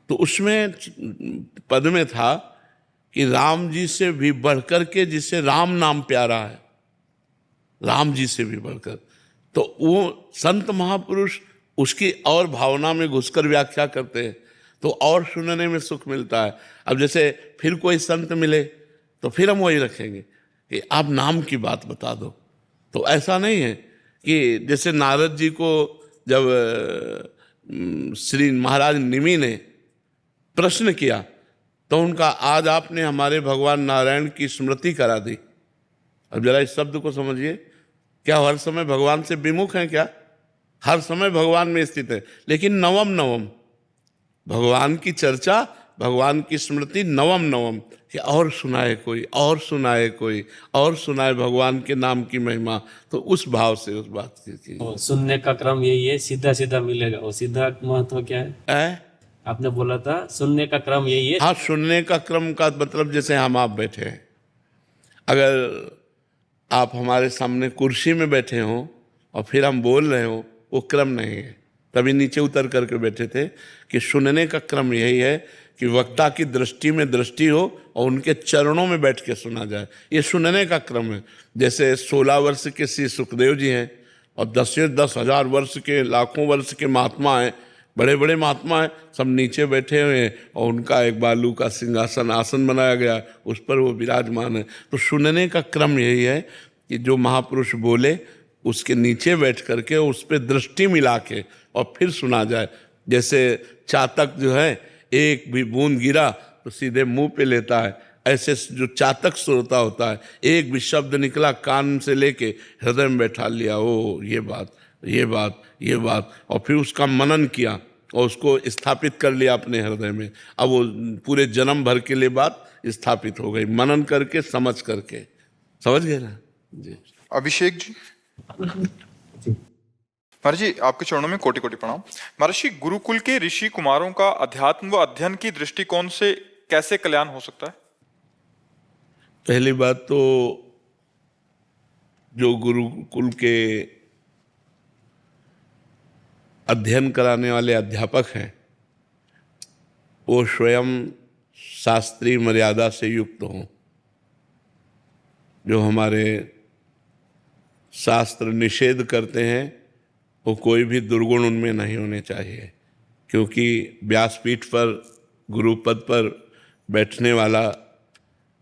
तो उसमें पद में था कि राम जी से भी बढ़कर के जिसे राम नाम प्यारा है, राम जी से भी बढ़कर, तो वो संत महापुरुष उसकी और भावना में घुसकर व्याख्या करते हैं तो और सुनने में सुख मिलता है। अब जैसे फिर कोई संत मिले तो फिर हम वही रखेंगे कि आप नाम की बात बता दो। तो ऐसा नहीं है कि जैसे नारद जी को जब श्री महाराज निमि ने प्रश्न किया तो उनका, आज आपने हमारे भगवान नारायण की स्मृति करा दी। अब जरा इस शब्द को समझिए, क्या हर समय भगवान से विमुख हैं? क्या हर समय भगवान में स्थित है, लेकिन नवम नवम भगवान की चर्चा, भगवान की स्मृति नवम नवम, कि और सुनाए कोई, और सुनाए कोई, और सुनाए भगवान के नाम की महिमा। तो उस भाव से उस बात की सुनने का क्रम यही है, सीधा सीधा मिलेगा। वो सीधा महत्व क्या है? आपने बोला था सुनने का क्रम यही है। हाँ, सुनने का क्रम का मतलब जैसे हम आप बैठे हैं, अगर आप हमारे सामने कुर्सी में बैठे हो और फिर हम बोल रहे हो, वो क्रम नहीं है। तभी नीचे उतर करके बैठे थे कि सुनने का क्रम यही है कि वक्ता की दृष्टि में दृष्टि हो और उनके चरणों में बैठ के सुना जाए। ये सुनने का क्रम है। जैसे 16 वर्ष के श्री सुखदेव जी हैं और 10,000 वर्ष के, लाखों वर्ष के महात्मा हैं, बड़े बड़े महात्मा हैं, सब नीचे बैठे हुए हैं और उनका एक बालू का सिंहासन, आसन बनाया गया, उस पर वो विराजमान है। तो सुनने का क्रम यही है कि जो महापुरुष बोले उसके नीचे बैठ करके उस पर दृष्टि मिला के और फिर सुना जाए। जैसे चातक जो है, एक भी बूंद गिरा तो सीधे मुंह पे लेता है, ऐसे जो चातक श्रोता होता है, एक भी शब्द निकला कान से लेके हृदय में बैठा लिया, ओ ये बात, ये बात, ये बात, और फिर उसका मनन किया और उसको स्थापित कर लिया अपने हृदय में। अब वो पूरे जन्म भर के लिए बात स्थापित हो गई, मनन करके, समझ करके। समझ गए ना जी? अभिषेक जी। महर्षि आपके चरणों में कोटि कोटि प्रणाम। महर्षि, गुरुकुल के ऋषि कुमारों का अध्यात्म व अध्ययन की दृष्टिकोण से कैसे कल्याण हो सकता है? पहली बात तो जो गुरुकुल के अध्ययन कराने वाले अध्यापक हैं वो स्वयं शास्त्रीय मर्यादा से युक्त हों। जो हमारे शास्त्र निषेध करते हैं वो कोई भी दुर्गुण उनमें नहीं होने चाहिए, क्योंकि व्यासपीठ पर गुरुपद पर बैठने वाला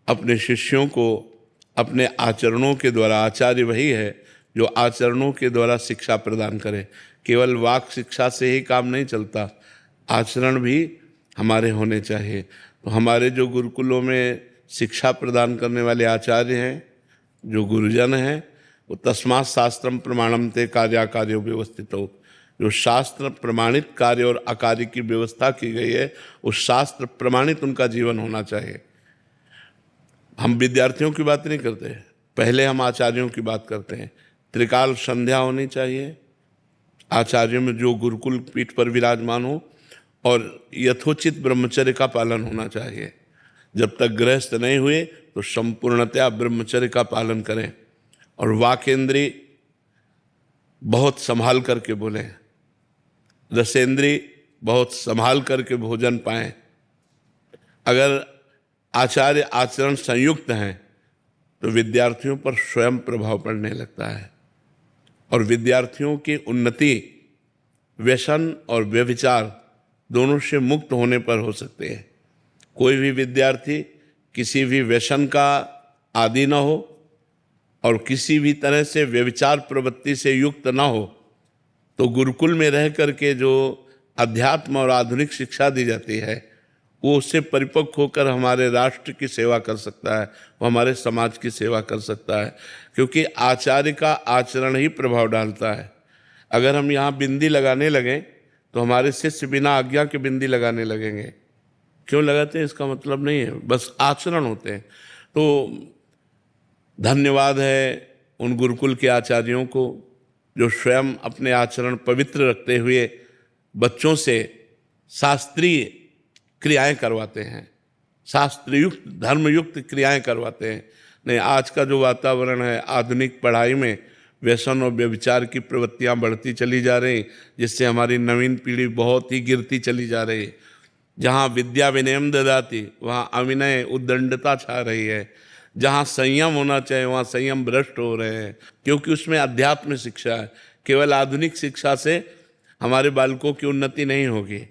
अपने शिष्यों को अपने आचरणों के द्वारा, आचार्य वही है जो आचरणों के द्वारा शिक्षा प्रदान करे। केवल वाक शिक्षा से ही काम नहीं चलता, आचरण भी हमारे होने चाहिए। तो हमारे जो गुरुकुलों में शिक्षा प्रदान करने वाले आचार्य हैं, जो गुरुजन हैं, वो तस्मात् शास्त्रम प्रमाणम ते कार्याकार्यो व्यवस्थितो, जो शास्त्र प्रमाणित कार्य और अकार्य की व्यवस्था की गई है उस शास्त्र प्रमाणित उनका जीवन होना चाहिए। हम विद्यार्थियों की बात नहीं करते, पहले हम आचार्यों की बात करते हैं। त्रिकाल संध्या होनी चाहिए आचार्यों में जो गुरुकुल पीठ पर विराजमान हो, और यथोचित ब्रह्मचर्य का पालन होना चाहिए। जब तक गृहस्थ नहीं हुए तो संपूर्णतया ब्रह्मचर्य का पालन करें, और वाकेंद्री बहुत संभाल करके बोलें, रसेंद्री बहुत संभाल करके भोजन पाएं। अगर आचार्य आचरण संयुक्त हैं तो विद्यार्थियों पर स्वयं प्रभाव पड़ने लगता है, और विद्यार्थियों की उन्नति व्यसन और व्यभिचार दोनों से मुक्त होने पर हो सकते हैं। कोई भी विद्यार्थी किसी भी व्यसन का आदी न हो और किसी भी तरह से व्यभिचार प्रवृत्ति से युक्त न हो, तो गुरुकुल में रह करके जो अध्यात्म और आधुनिक शिक्षा दी जाती है वो उससे परिपक्व होकर हमारे राष्ट्र की सेवा कर सकता है, वो हमारे समाज की सेवा कर सकता है, क्योंकि आचार्य का आचरण ही प्रभाव डालता है। अगर हम यहाँ बिंदी लगाने लगें तो हमारे शिष्य बिना आज्ञा के बिंदी लगाने लगेंगे। क्यों लगाते हैं इसका मतलब नहीं है, बस आचरण होते हैं। तो धन्यवाद है उन गुरुकुल के आचार्यों को जो स्वयं अपने आचरण पवित्र रखते हुए बच्चों से शास्त्रीय क्रियाएं करवाते हैं, शास्त्रयुक्त धर्मयुक्त क्रियाएं करवाते हैं। नहीं, आज का जो वातावरण है, आधुनिक पढ़ाई में व्यसन और व्यभिचार की प्रवृत्तियां बढ़ती चली जा रही, जिससे हमारी नवीन पीढ़ी बहुत ही गिरती चली जा रही। जहाँ विद्या विनयम ददाति वहाँ अविनय उद्दंडता छा रही है। जहाँ संयम होना चाहिए वहाँ संयम भ्रष्ट हो रहे हैं, क्योंकि उसमें अध्यात्म शिक्षा है। केवल आधुनिक शिक्षा से हमारे बालकों की उन्नति नहीं होगी,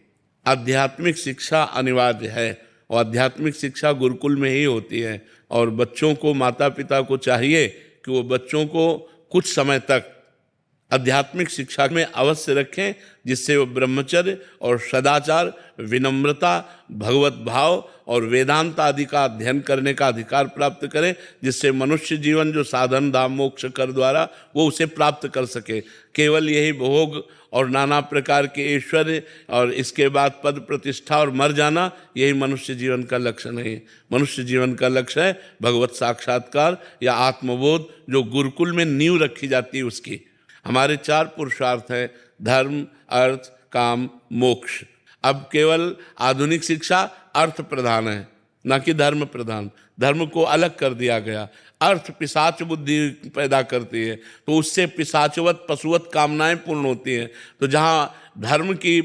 आध्यात्मिक शिक्षा अनिवार्य है, और आध्यात्मिक शिक्षा गुरुकुल में ही होती है। और बच्चों को, माता पिता को चाहिए कि वो बच्चों को कुछ समय तक आध्यात्मिक शिक्षा में अवश्य रखें, जिससे वो ब्रह्मचर्य और सदाचार, विनम्रता, भगवत भाव और वेदांत आदि का अध्ययन करने का अधिकार प्राप्त करें, जिससे मनुष्य जीवन जो साधन धाम मोक्ष कर द्वारा वो उसे प्राप्त कर सके। केवल यही भोग और नाना प्रकार के ऐश्वर्य और इसके बाद पद प्रतिष्ठा और मर जाना, यही मनुष्य जीवन का लक्ष्य नहीं है। मनुष्य जीवन का लक्ष्य है भगवत साक्षात्कार या आत्मबोध, जो गुरुकुल में नींव रखी जाती है उसकी। हमारे 4 पुरुषार्थ हैं, धर्म, अर्थ, काम, मोक्ष। अब केवल आधुनिक शिक्षा अर्थ प्रधान है, न कि धर्म प्रधान। धर्म को अलग कर दिया गया। अर्थ पिशाच बुद्धि पैदा करती है, तो उससे पिशाचवत पशुवत कामनाएं पूर्ण होती हैं। तो जहाँ धर्म की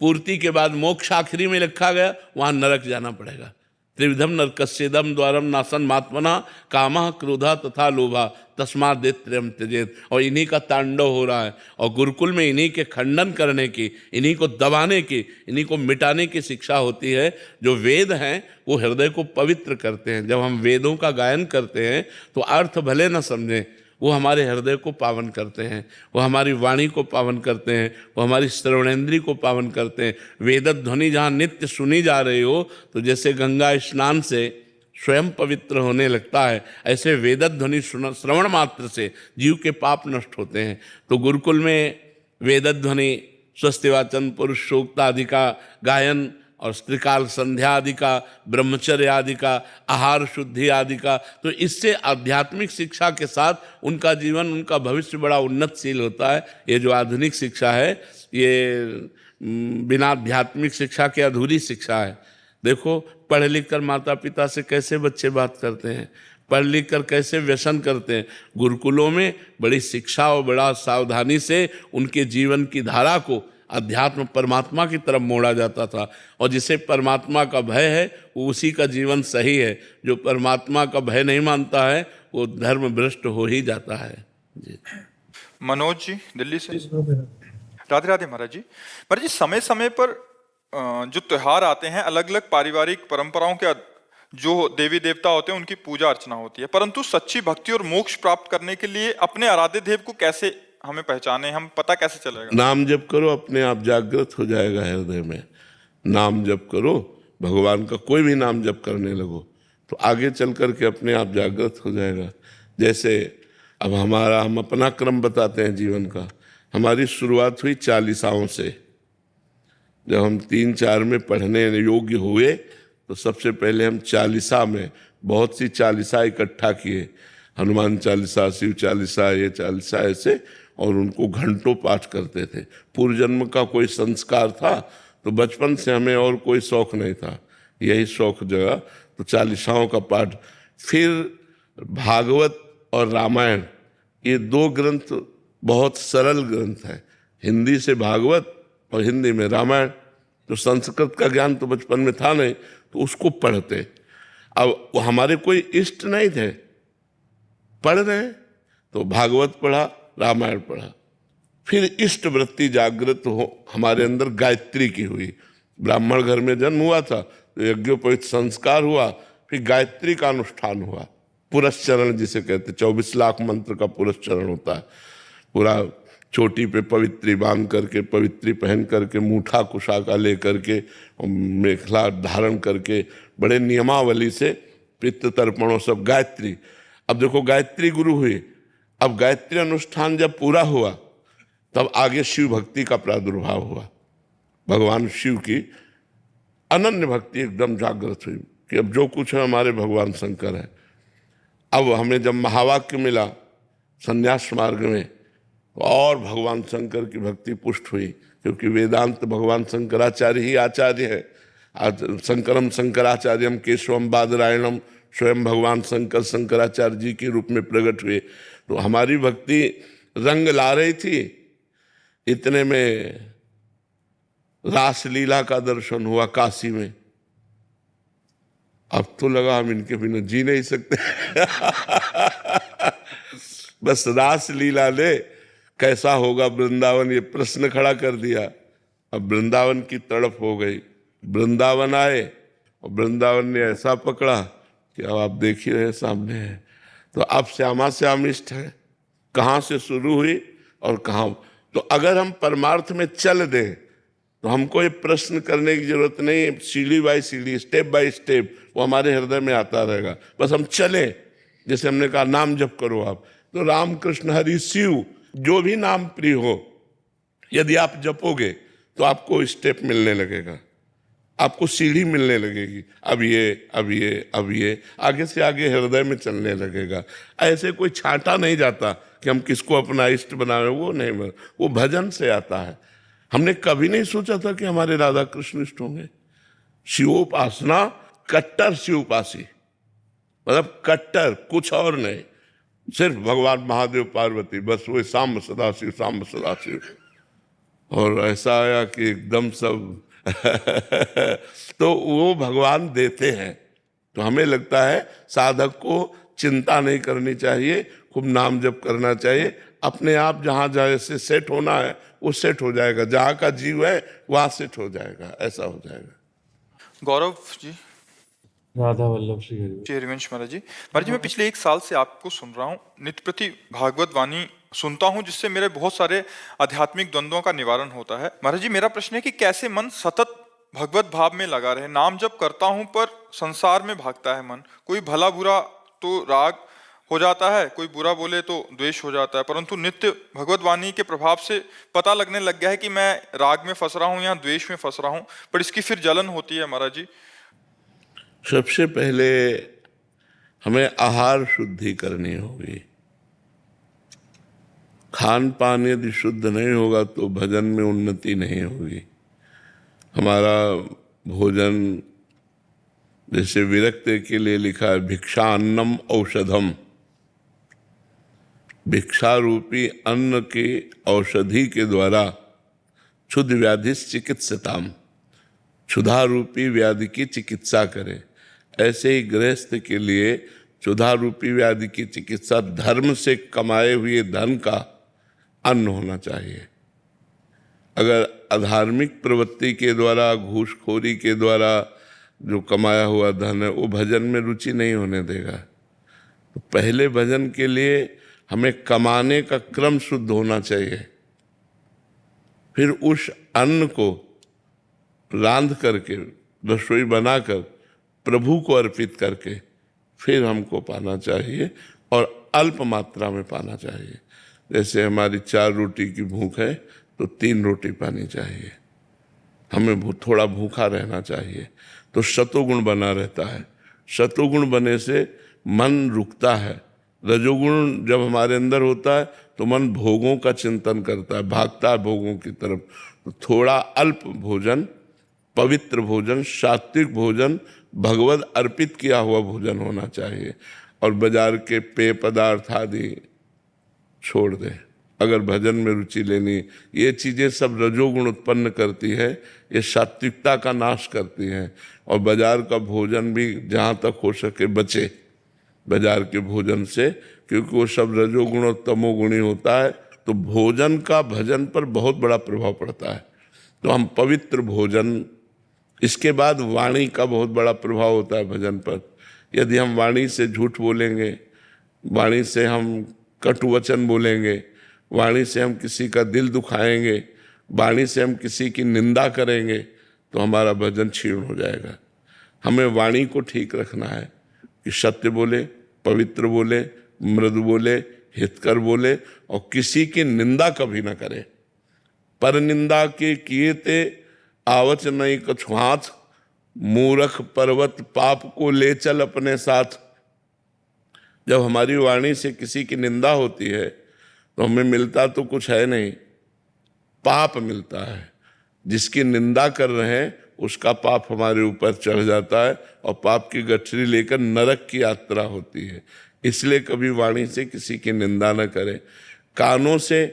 पूर्ति के बाद मोक्ष आखिरी में लिखा गया, वहाँ नरक जाना पड़ेगा। त्रिविधम नरकस्येदम द्वारम नासन मात्मना कामः क्रोधा तथा लोभा तस्मात् दैत्यम त्यजेत। और इन्हीं का तांडव हो रहा है, और गुरुकुल में इन्हीं के खंडन करने की, इन्हीं को दबाने की, इन्हीं को मिटाने की शिक्षा होती है। जो वेद हैं वो हृदय को पवित्र करते हैं। जब हम वेदों का गायन करते हैं तो अर्थ भले न समझें, वो हमारे हृदय को पावन करते हैं, वो हमारी वाणी को पावन करते हैं, वो हमारी श्रवणेंद्रिय को पावन करते हैं। वेद ध्वनि जहाँ नित्य सुनी जा रही हो, तो जैसे गंगा स्नान से स्वयं पवित्र होने लगता है, ऐसे वेद ध्वनि श्रवण मात्र से जीव के पाप नष्ट होते हैं। तो गुरुकुल में वेद ध्वनि, स्वस्तिवाचन, पुरुष सूक्त आदि का गायन और त्रिकाल संध्या आदि का, ब्रह्मचर्य आदि का, आहार शुद्धि आदि का। तो इससे आध्यात्मिक शिक्षा के साथ उनका जीवन, उनका भविष्य बड़ा उन्नतशील होता है। ये जो आधुनिक शिक्षा है, ये बिना आध्यात्मिक शिक्षा के अधूरी शिक्षा है। देखो, पढ़ लिख कर माता पिता से कैसे बच्चे बात करते हैं, पढ़ लिख कर कैसे व्यसन करते हैं। गुरुकुलों में बड़ी शिक्षा और बड़ा सावधानी से उनके जीवन की धारा को अध्यात्म परमात्मा की तरफ मोड़ा जाता था। और जिसे परमात्मा का भय है वो उसी का जीवन सही है। जो परमात्मा का भय नहीं मानता है वो धर्म भ्रष्ट हो ही जाता है। जी। मनोज जी दिल्ली से। राधे राधे महाराज जी। महाराज जी, समय समय पर जो त्योहार आते हैं, अलग अलग पारिवारिक परंपराओं के जो देवी देवता होते हैं उनकी पूजा अर्चना होती है, परंतु सच्ची भक्ति और मोक्ष प्राप्त करने के लिए अपने आराध्य देव को कैसे हमें पहचाने, हम पता कैसे चलेगा? नाम जप करो, अपने आप जागृत हो जाएगा हृदय में। नाम जप करो, भगवान का कोई भी नाम जप करने लगो तो आगे चल करके अपने आप जागृत हो जाएगा। जैसे अब हम अपना क्रम बताते हैं जीवन का। हमारी शुरुआत हुई चालीसाओं से। जब हम 3-4 में पढ़ने योग्य हुए तो सबसे पहले हम चालीसा में बहुत सी चालीसा इकट्ठा किए, हनुमान चालीसा, शिव चालीसा, ये चालीसा ऐसे, और उनको घंटों पाठ करते थे। पूर्व जन्म का कोई संस्कार था तो बचपन से हमें और कोई शौक नहीं था, यही शौक जगह तो चालीसाओं का पाठ। फिर भागवत और रामायण, ये 2 ग्रंथ बहुत सरल ग्रंथ हैं। हिंदी से भागवत और हिंदी में रामायण। तो संस्कृत का ज्ञान तो बचपन में था नहीं, तो उसको पढ़ते। अब हमारे कोई इष्ट नहीं थे, पढ़ रहे तो भागवत पढ़ा, रामायण पढ़ा। फिर इष्ट वृत्ति जागृत हो हमारे अंदर, गायत्री की हुई। ब्राह्मण घर में जन्म हुआ था तो यज्ञोपवीत संस्कार हुआ, फिर गायत्री का अनुष्ठान हुआ। पुरस्चरण जिसे कहते, 24 लाख मंत्र का पुरस्चरण होता है। पूरा चोटी पे पवित्री बांध करके, पवित्री पहन करके, मूठा कुशाका ले करके, मेखला धारण करके, बड़े नियमावली से पित्त तर्पणों सब गायत्री। अब देखो, गायत्री गुरु हुई। अब गायत्री अनुष्ठान जब पूरा हुआ तब आगे शिव भक्ति का प्रादुर्भाव हुआ। भगवान शिव की अनन्य भक्ति एकदम जागृत हुई कि अब जो कुछ है हमारे भगवान शंकर है। अब हमें जब महावाक्य मिला संन्यास मार्ग में, और भगवान शंकर की भक्ति पुष्ट हुई, क्योंकि वेदांत भगवान शंकराचार्य ही आचार्य है। आज शंकरम शंकराचार्यम केशवम बादरायणम, स्वयं भगवान शंकर शंकराचार्य जी के रूप में प्रकट हुए। तो हमारी भक्ति रंग ला रही थी। इतने में रासलीला का दर्शन हुआ काशी में। अब तो लगा हम इनके बिना जी नहीं सकते। बस रासलीला ने कैसा होगा वृंदावन, ये प्रश्न खड़ा कर दिया। अब वृंदावन की तड़प हो गई। वृंदावन आए और वृंदावन ने ऐसा पकड़ा कि अब आप देख ही रहे सामने है। तो अब श्यामा श्याम इष्ट है, कहाँ से शुरू हुई और कहाँ। तो अगर हम परमार्थ में चल दें तो हमको ये प्रश्न करने की जरूरत नहीं, सीढ़ी बाई सीढ़ी, स्टेप बाय स्टेप वो हमारे हृदय में आता रहेगा। बस हम चलें। जैसे हमने कहा नाम जप करो आप, तो राम कृष्ण हरि शिव जो भी नाम प्रिय हो, यदि आप जपोगे तो आपको स्टेप मिलने लगेगा, आपको सीढ़ी मिलने लगेगी। अब ये, अब ये, अब ये, आगे से आगे हृदय में चलने लगेगा। ऐसे कोई छांटा नहीं जाता कि हम किसको अपना इष्ट बनावे, वो नहीं, वो भजन से आता है। हमने कभी नहीं सोचा था कि हमारे राधा कृष्ण इष्ट होंगे। शिवोपासना कट्टर शिवपासी, मतलब कट्टर, कुछ और नहीं, सिर्फ भगवान महादेव पार्वती, बस वो सांब सदाशिव, सांब सदाशिव। और ऐसा आया कि एकदम सब तो वो भगवान देते हैं। तो हमें लगता है साधक को चिंता नहीं करनी चाहिए, खूब नाम जप करना चाहिए। अपने आप जहाँ जैसे सेट होना है वो सेट हो जाएगा, जहाँ का जीव है वहाँ सेट हो जाएगा, ऐसा हो जाएगा। गौरव जी। राधा वल्लभ श्री हरि। श्री हरिवंश महाराज जी। महाराज जी, मैं पिछले 1 साल से आपको सुन रहा हूँ, नित्य प्रति भागवत वाणी सुनता हूँ, जिससे मेरे बहुत सारे आध्यात्मिक द्वंद्वों का निवारण होता है। महाराज जी, मेरा प्रश्न है कि कैसे मन सतत भगवत भाव में लगा रहे। नाम जप करता हूँ पर संसार में भागता है मन, कोई भला बुरा तो राग हो जाता है, कोई बुरा बोले तो द्वेष हो जाता है, परंतु नित्य भगवत वाणी के प्रभाव से पता लगने लग गया है कि मैं राग में फंस रहा हूँ या द्वेष में फंस रहा हूँ, पर इसकी फिर जलन होती है महाराज जी। सबसे पहले हमें आहार शुद्धि करनी होगी। खान पान यदि शुद्ध नहीं होगा तो भजन में उन्नति नहीं होगी। हमारा भोजन, जैसे विरक्ति के लिए लिखा है भिक्षा अन्नम औषधम, भिक्षा रूपी अन्न की औषधि के द्वारा क्षुध व्याधि चिकित्सताम, क्षुधा रूपी व्याधि की चिकित्सा करे। ऐसे ही गृहस्थ के लिए क्षुधा रूपी व्याधि की चिकित्सा धर्म से कमाए हुए धन का अन्न होना चाहिए। अगर अधार्मिक प्रवृत्ति के द्वारा, घूसखोरी के द्वारा जो कमाया हुआ धन है वो भजन में रुचि नहीं होने देगा। तो पहले भजन के लिए हमें कमाने का क्रम शुद्ध होना चाहिए, फिर उस अन्न को रांध करके, रसोई बनाकर प्रभु को अर्पित करके फिर हमको पाना चाहिए, और अल्प मात्रा में पाना चाहिए। जैसे हमारी 4 रोटी की भूख है तो 3 रोटी पानी चाहिए। हमें थोड़ा भूखा रहना चाहिए, तो सतोगुण बना रहता है। सतोगुण बने से मन रुकता है। रजोगुण जब हमारे अंदर होता है तो मन भोगों का चिंतन करता है, भागता है भोगों की तरफ। तो थोड़ा अल्प भोजन, पवित्र भोजन, सात्विक भोजन, भगवत अर्पित किया हुआ भोजन होना चाहिए, और बाजार के पेय पदार्थ आदि छोड़ दें। अगर भजन में रुचि लेनी, ये चीज़ें सब रजोगुण उत्पन्न करती है, ये सात्विकता का नाश करती हैं। और बाजार का भोजन भी जहाँ तक हो सके बचे बाजार के भोजन से, क्योंकि वो सब रजोगुण और तमोगुणी होता है। तो भोजन का भजन पर बहुत बड़ा प्रभाव पड़ता है। तो हम पवित्र भोजन, इसके बाद वाणी का बहुत बड़ा प्रभाव होता है भजन पर। यदि हम वाणी से झूठ बोलेंगे, वाणी से हम कटु वचन बोलेंगे, वाणी से हम किसी का दिल दुखाएंगे, वाणी से हम किसी की निंदा करेंगे, तो हमारा भजन क्षीण हो जाएगा। हमें वाणी को ठीक रखना है कि सत्य बोले, पवित्र बोले, मृदु बोले, हितकर बोले, और किसी की निंदा कभी ना करे। पर निंदा के किए ते आवच नहीं कछु हाथ, मूर्ख पर्वत पाप को ले चल अपने साथ। जब हमारी वाणी से किसी की निंदा होती है तो हमें मिलता तो कुछ है नहीं, पाप मिलता है। जिसकी निंदा कर रहे हैं उसका पाप हमारे ऊपर चढ़ जाता है, और पाप की गठरी लेकर नरक की यात्रा होती है। इसलिए कभी वाणी से किसी की निंदा न करें, कानों से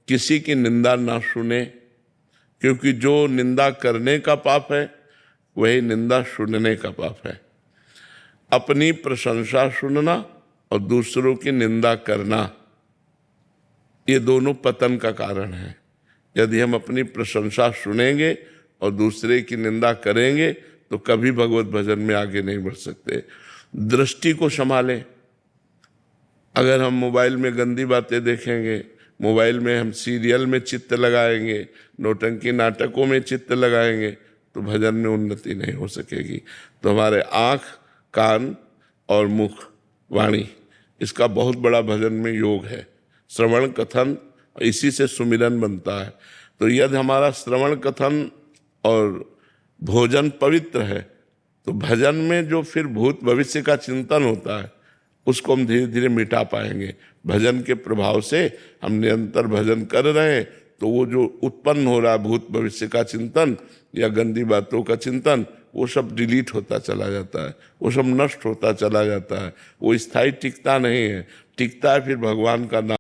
किसी की निंदा ना सुने, क्योंकि जो निंदा करने का पाप है वही निंदा सुनने का पाप है। अपनी प्रशंसा सुनना और दूसरों की निंदा करना, ये दोनों पतन का कारण है। यदि हम अपनी प्रशंसा सुनेंगे और दूसरे की निंदा करेंगे तो कभी भगवत भजन में आगे नहीं बढ़ सकते। दृष्टि को संभालें। अगर हम मोबाइल में गंदी बातें देखेंगे, मोबाइल में हम सीरियल में चित्त लगाएंगे, नौटंकी नाटकों में चित्त लगाएंगे, तो भजन में उन्नति नहीं हो सकेगी। तो हमारे आँख, कान और मुख, वाणी, इसका बहुत बड़ा भजन में योग है। श्रवण कथन, इसी से सुमिरन बनता है। तो यदि हमारा श्रवण कथन और भोजन पवित्र है तो भजन में जो फिर भूत भविष्य का चिंतन होता है उसको हम धीरे धीरे मिटा पाएंगे। भजन के प्रभाव से हम निरंतर भजन कर रहे हैं तो वो जो उत्पन्न हो रहा है भूत भविष्य का चिंतन या गंदी बातों का चिंतन, वो सब डिलीट होता चला जाता है, वो सब नष्ट होता चला जाता है। वो स्थायी टिकता नहीं है, टिकता है फिर भगवान का नाम।